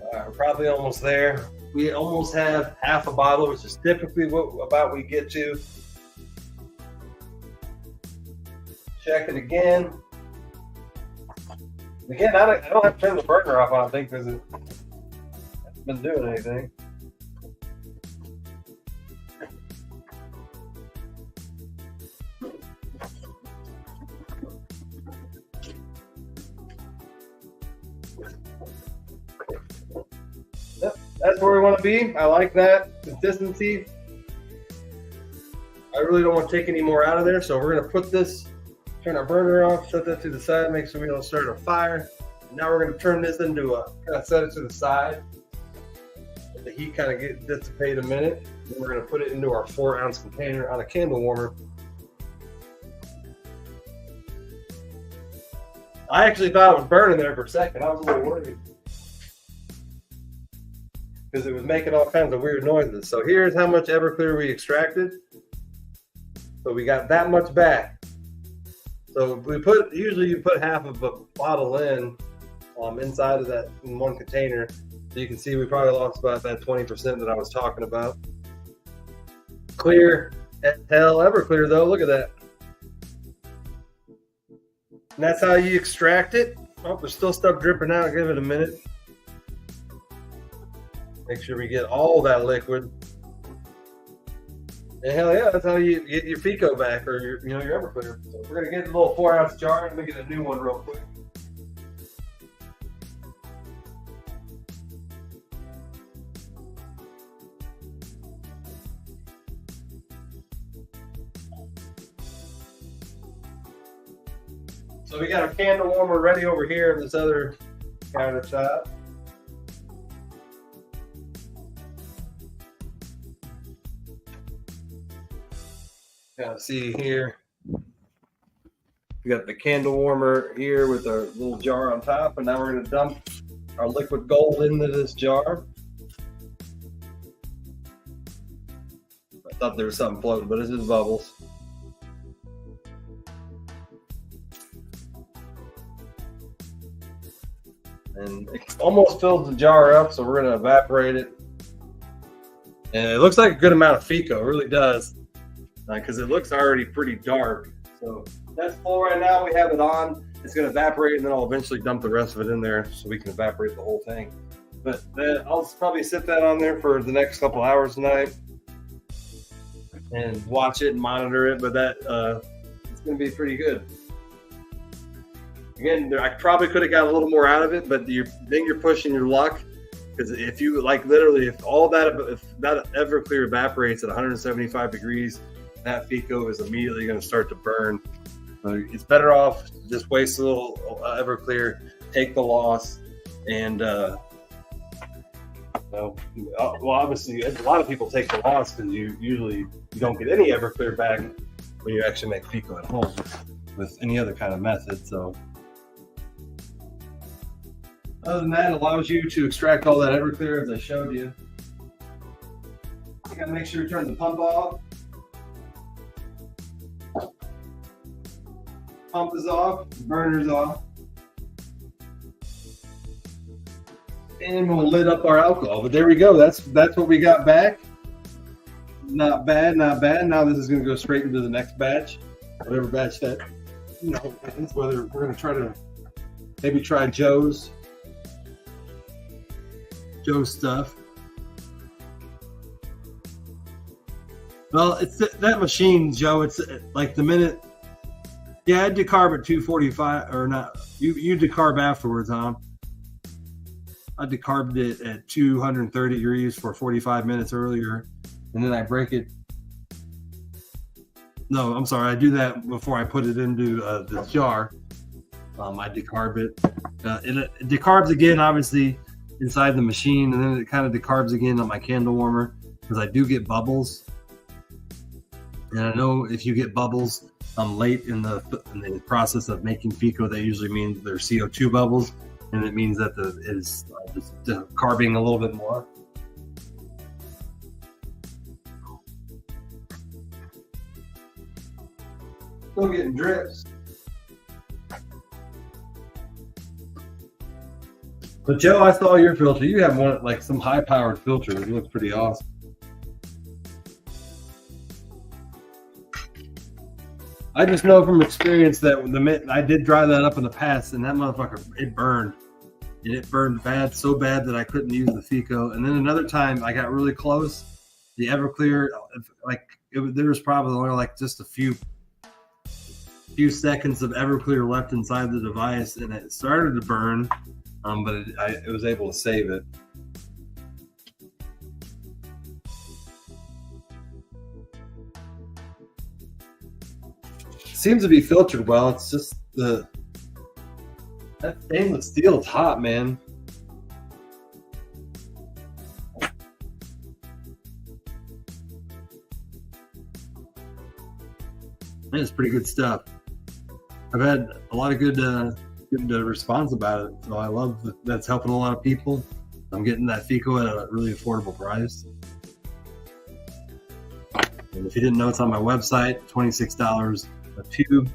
All right, we're probably almost there. We almost have half a bottle, which is typically what we get to. Check it again. Again, I don't have to turn the burner off, I don't think, because it hasn't been doing anything. Yep, that's where we want to be. I like that consistency. I really don't want to take any more out of there, so we're going to put this, turn our burner off, set that to the side, make sure we don't start a fire. Now we're going to turn this into a, kind of set it to the side. Let the heat kind of dissipate a minute. Then we're going to put it into our 4-ounce container on a candle warmer. I actually thought it was burning there for a second. I was a little worried because it was making all kinds of weird noises. So here's how much Everclear we extracted. So we got that much back. So we usually you put half of a bottle in inside of that in one container. So you can see we probably lost about that 20% that I was talking about. Clear as hell Everclear though, look at that. And that's how you extract it. Oh, there's still stuff dripping out. Give it a minute. Make sure we get all that liquid. And hell yeah, that's how you get your FECO back, or your Everclear. So we're gonna get a little 4-ounce jar and make it a new one real quick. So we got our candle warmer ready over here in this other countertop. Kind of see here, we got the candle warmer here with our little jar on top, and now we're going to dump our liquid gold into this jar. I thought there was something floating, but it's just bubbles. And it almost fills the jar up, so we're going to evaporate it. And it looks like a good amount of FECO, it really does, because it looks already pretty dark. So that's full right now. We have it on. It's going to evaporate, and then I'll eventually dump the rest of it in there so we can evaporate the whole thing. But I'll probably sit that on there for the next couple hours tonight and watch it and monitor it. But that it's going to be pretty good. Again, I probably could have got a little more out of it, but then you're pushing your luck, because if you if that Everclear evaporates at 175 degrees, that FECO is immediately going to start to burn. So it's better off to just waste a little Everclear, take the loss, and well, obviously a lot of people take the loss because you don't get any Everclear back when you actually make FECO at home with any other kind of method. So other than that, it allows you to extract all that Everclear as I showed you. You gotta make sure you turn the pump off. pump is off, the burner's off. And we'll lit up our alcohol. But there we go. That's what we got back. Not bad, not bad. Now this is going to go straight into the next batch. Whatever batch that, whether we're going to try to maybe try Joe's stuff. Well, it's that machine, Joe. It's like the minute. Yeah, I decarb at 245 or not. You decarb afterwards, huh? I decarbed it at 230 degrees for 45 minutes earlier, and then I break it. No, I'm sorry. I do that before I put it into the jar. I decarb it. It decarbs again, obviously, inside the machine, and then it kind of decarbs again on my candle warmer because I do get bubbles. And I know if you get bubbles late in the process of making FECO, that usually means they're CO2 bubbles, and it means that it is just decarbing a little bit more. Still getting drips. But Joe, I saw your filter. You have one like some high-powered filter. It looks pretty awesome. I just know from experience that I did dry that up in the past, and that motherfucker, it burned. And it burned bad, so bad that I couldn't use the FECO. And then another time I got really close. The Everclear, there was probably only like just a few seconds of Everclear left inside the device, and it started to burn, but it was able to save it. Seems to be filtered well. It's just that stainless steel is hot, man. It's pretty good stuff. I've had a lot of good response about it, so I love that's helping a lot of people. I'm getting that FECO at a really affordable price. And if you didn't know, it's on my website. $26 a tube,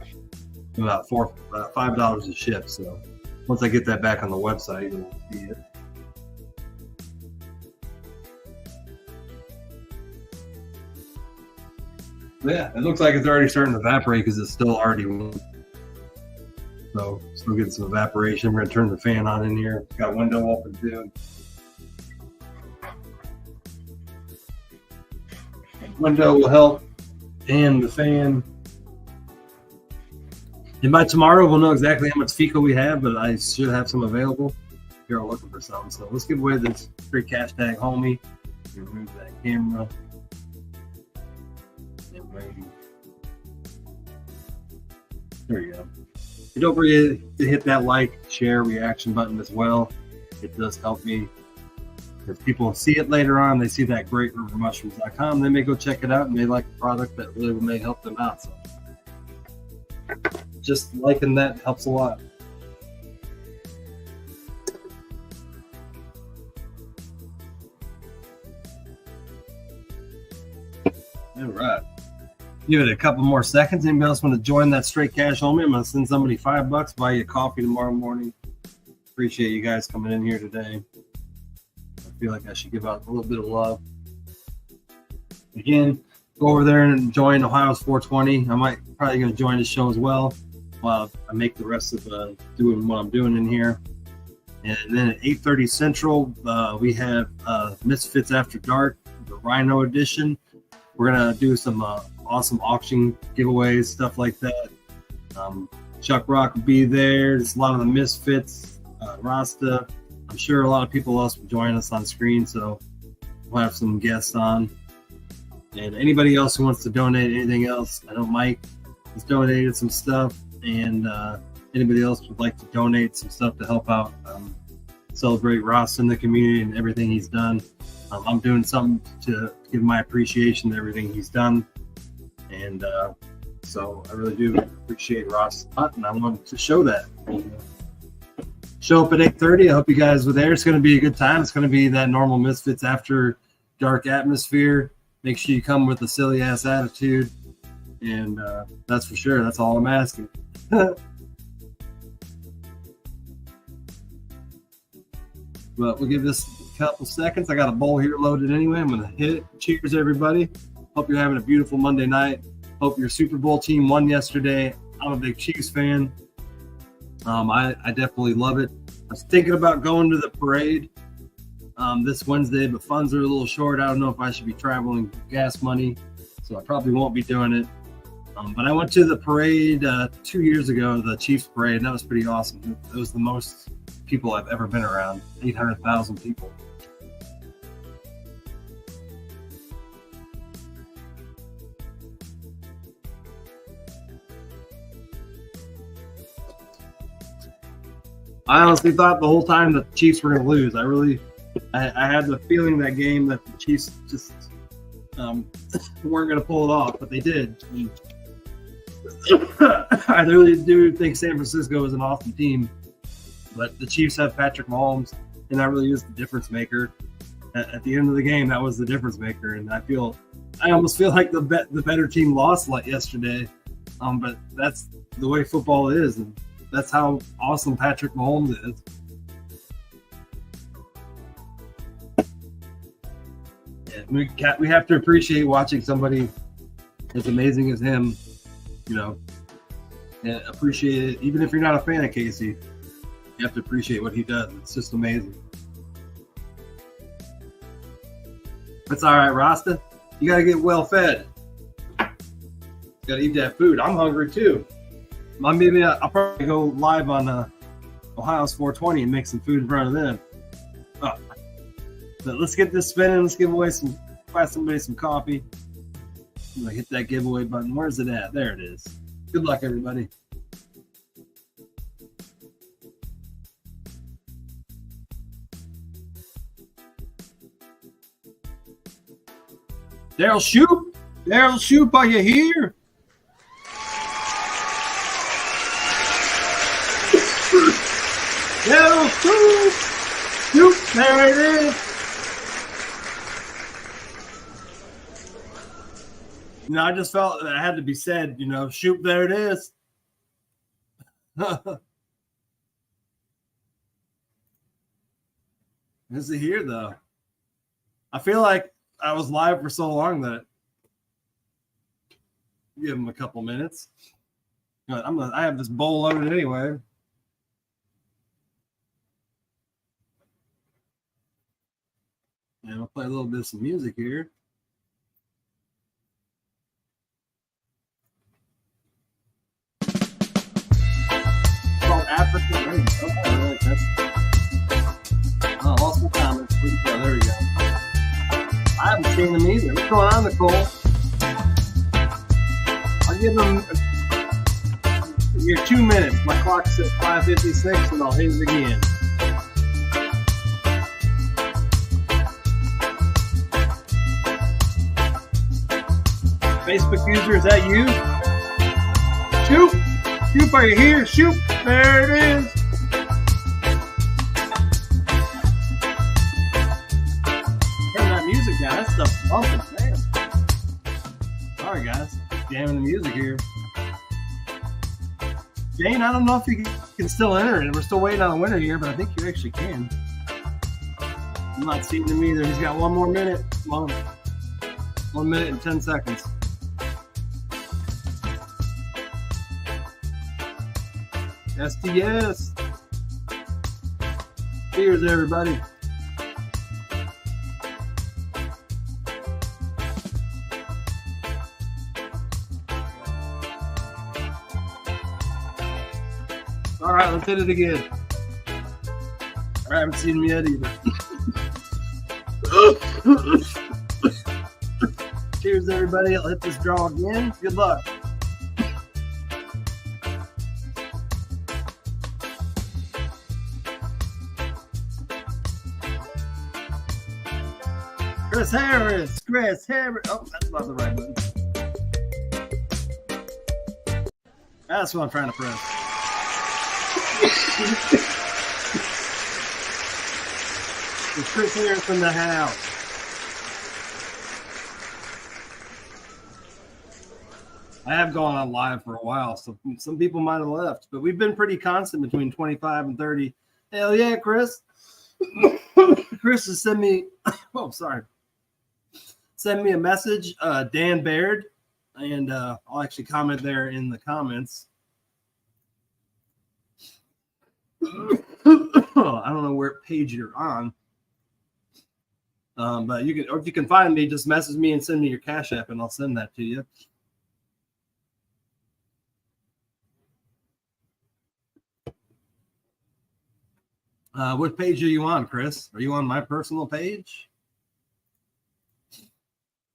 about $5 a ship. So once I get that back on the website, you'll see it. Yeah, it looks like it's already starting to evaporate because it's still already warm. So still getting some evaporation. We're gonna turn the fan on in here. Got a window open too. Window will help, and the fan. And by tomorrow, we'll know exactly how much FECO we have, but I should have some available. You're looking for some. So let's give away this free cash tag, homie. Remove that camera. There you go. And don't forget to hit that like, share, reaction button as well. It does help me. If people see it later on, they see that greatrivermushrooms.com, they may go check it out and they like the product that really may help them out. So just liking that helps a lot. All right. Give it a couple more seconds. Anybody else want to join that straight cash homie? I'm going to send somebody $5, buy you a coffee tomorrow morning. Appreciate you guys coming in here today. I feel like I should give out a little bit of love. Again, go over there and join Ohio's 420. I might probably going to join the show as well while I make the rest of doing what I'm doing in here. And then at 8:30 Central, we have Misfits After Dark, the Rhino Edition. We're going to do some awesome auction giveaways, stuff like that. Chuck Rock will be there. There's a lot of the Misfits, Rasta. I'm sure a lot of people else will join us on screen, so we'll have some guests on. And anybody else who wants to donate anything else, I know Mike has donated some stuff, and anybody else would like to donate some stuff to help out celebrate Ross in the community and everything he's done. I'm doing something to give my appreciation to everything he's done. And so I really do appreciate Ross a lot, and I wanted to show that. Show up at 8:30. I hope you guys were there. It's going to be a good time. It's going to be that normal Misfits After Dark atmosphere. Make sure you come with a silly ass attitude. And that's for sure. That's all I'm asking. But we'll give this a couple seconds. I got a bowl here loaded anyway. I'm going to hit it. Cheers, everybody. Hope you're having a beautiful Monday night. Hope your Super Bowl team won yesterday. I'm a big Chiefs fan. I definitely love it. I was thinking about going to the parade this Wednesday, but funds are a little short. I don't know if I should be traveling gas money, so I probably won't be doing it. But I went to the parade 2 years ago, the Chiefs parade, and that was pretty awesome. It was the most people I've ever been around, 800,000 people. I honestly thought the whole time that the Chiefs were going to lose. I had the feeling that game that the Chiefs just weren't going to pull it off, but they did. I really do think San Francisco is an awesome team, but the Chiefs have Patrick Mahomes, and that really is the difference maker. At the end of the game, that was the difference maker, and I almost feel like the better team lost like yesterday. But that's the way football is, and that's how awesome Patrick Mahomes is. Yeah, we have to appreciate watching somebody as amazing as him, and appreciate it. Even if you're not a fan of Casey, you have to appreciate what he does. It's just amazing. That's all right, Rasta. You got to get well fed. You got to eat that food. I'm hungry too. Maybe I'll probably go live on Ohio's 420 and make some food in front of them. Oh. But let's get this spinning. Let's buy somebody some coffee. I'm gonna hit that giveaway button. Where's it at? There it is. Good luck, everybody. Daryl Shoop, are you here? Daryl Shoop, there it is. I just felt that it had to be said, Shoop, there it is. Is it here, though? I feel like I was live for so long that give him a couple minutes. But I have this bowl loaded anyway. And I'll play a little bit of some music here. African rain. Okay, I like that. Oh, lost my comments. Where'd it go? There we go. I haven't seen them either. What's going on, Nicole? I'll give them your 2 minutes. My clock's at 5:56, and I'll hit it again. Facebook user, is that you? Shoop, are you here? Shoop, there it is. Turn that music down. That stuff's bumping, man. Sorry, guys. Jamming the music here. Jane, I don't know if you can still enter it. We're still waiting on a winner here, but I think you actually can. I'm not seeing him either. He's got 1 more minute. Come on. 1 minute and 10 seconds. STS. Cheers, everybody. All right, let's hit it again. I haven't seen him yet either. Cheers, everybody. I'll hit this draw again. Good luck. Chris Harris. Oh, that's not the right button. That's what I'm trying to press. It's Chris Harris in the house. I have gone on live for a while, so some people might have left, but we've been pretty constant between 25 and 30. Hell yeah, Chris. Chris has sent me, send me a message, Dan Baird, and I'll actually comment there in the comments. I don't know where page you're on, but you can, or if you can find me, just message me and send me your Cash App, and I'll send that to you. What page are you on, Chris? Are you on my personal page?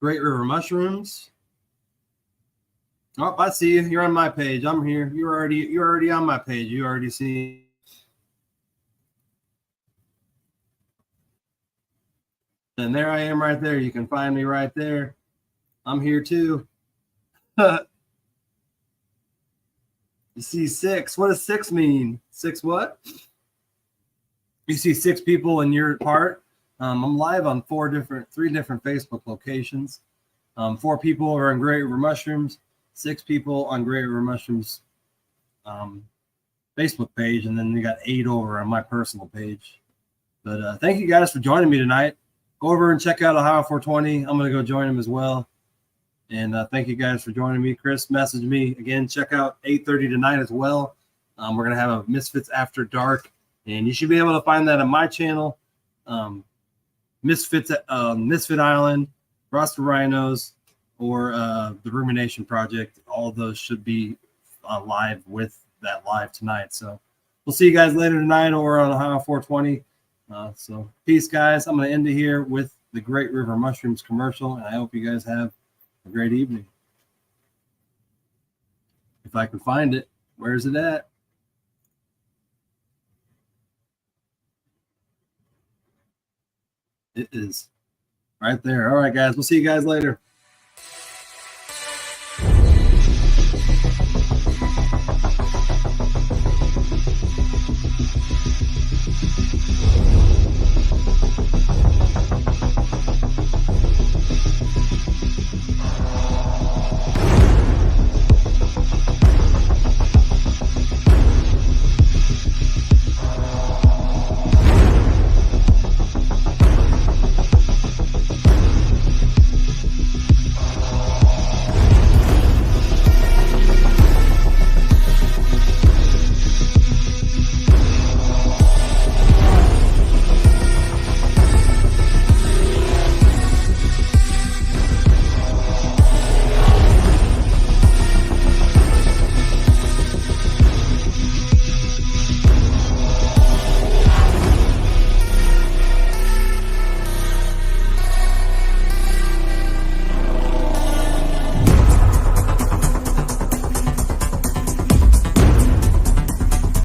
Great River Mushrooms. Oh, I see you. You're on my page. I'm here. You're already on my page. You already see. And there I am right there. You can find me right there. I'm here too. You see 6. What does 6 mean? 6 what? You see 6 people in your part. I'm live on 3 different Facebook locations. 4 people are on Great River Mushrooms, 6 people on Great River Mushrooms Facebook page, and then we got 8 over on my personal page. But thank you guys for joining me tonight. Go over and check out Ohio 420. I'm going to go join them as well. And thank you guys for joining me. Chris messaged me again. Check out 8:30 tonight as well. We're going to have a Misfits After Dark, and you should be able to find that on my channel. Misfit Island, Roster Rhinos, or the Rumination Project. All of those should be live with that live tonight. So we'll see you guys later tonight or on Ohio 420. So peace, guys. I'm going to end it here with the Great River Mushrooms commercial, and I hope you guys have a great evening. If I can find it, where's it at? It is right there. All right, guys. We'll see you guys later.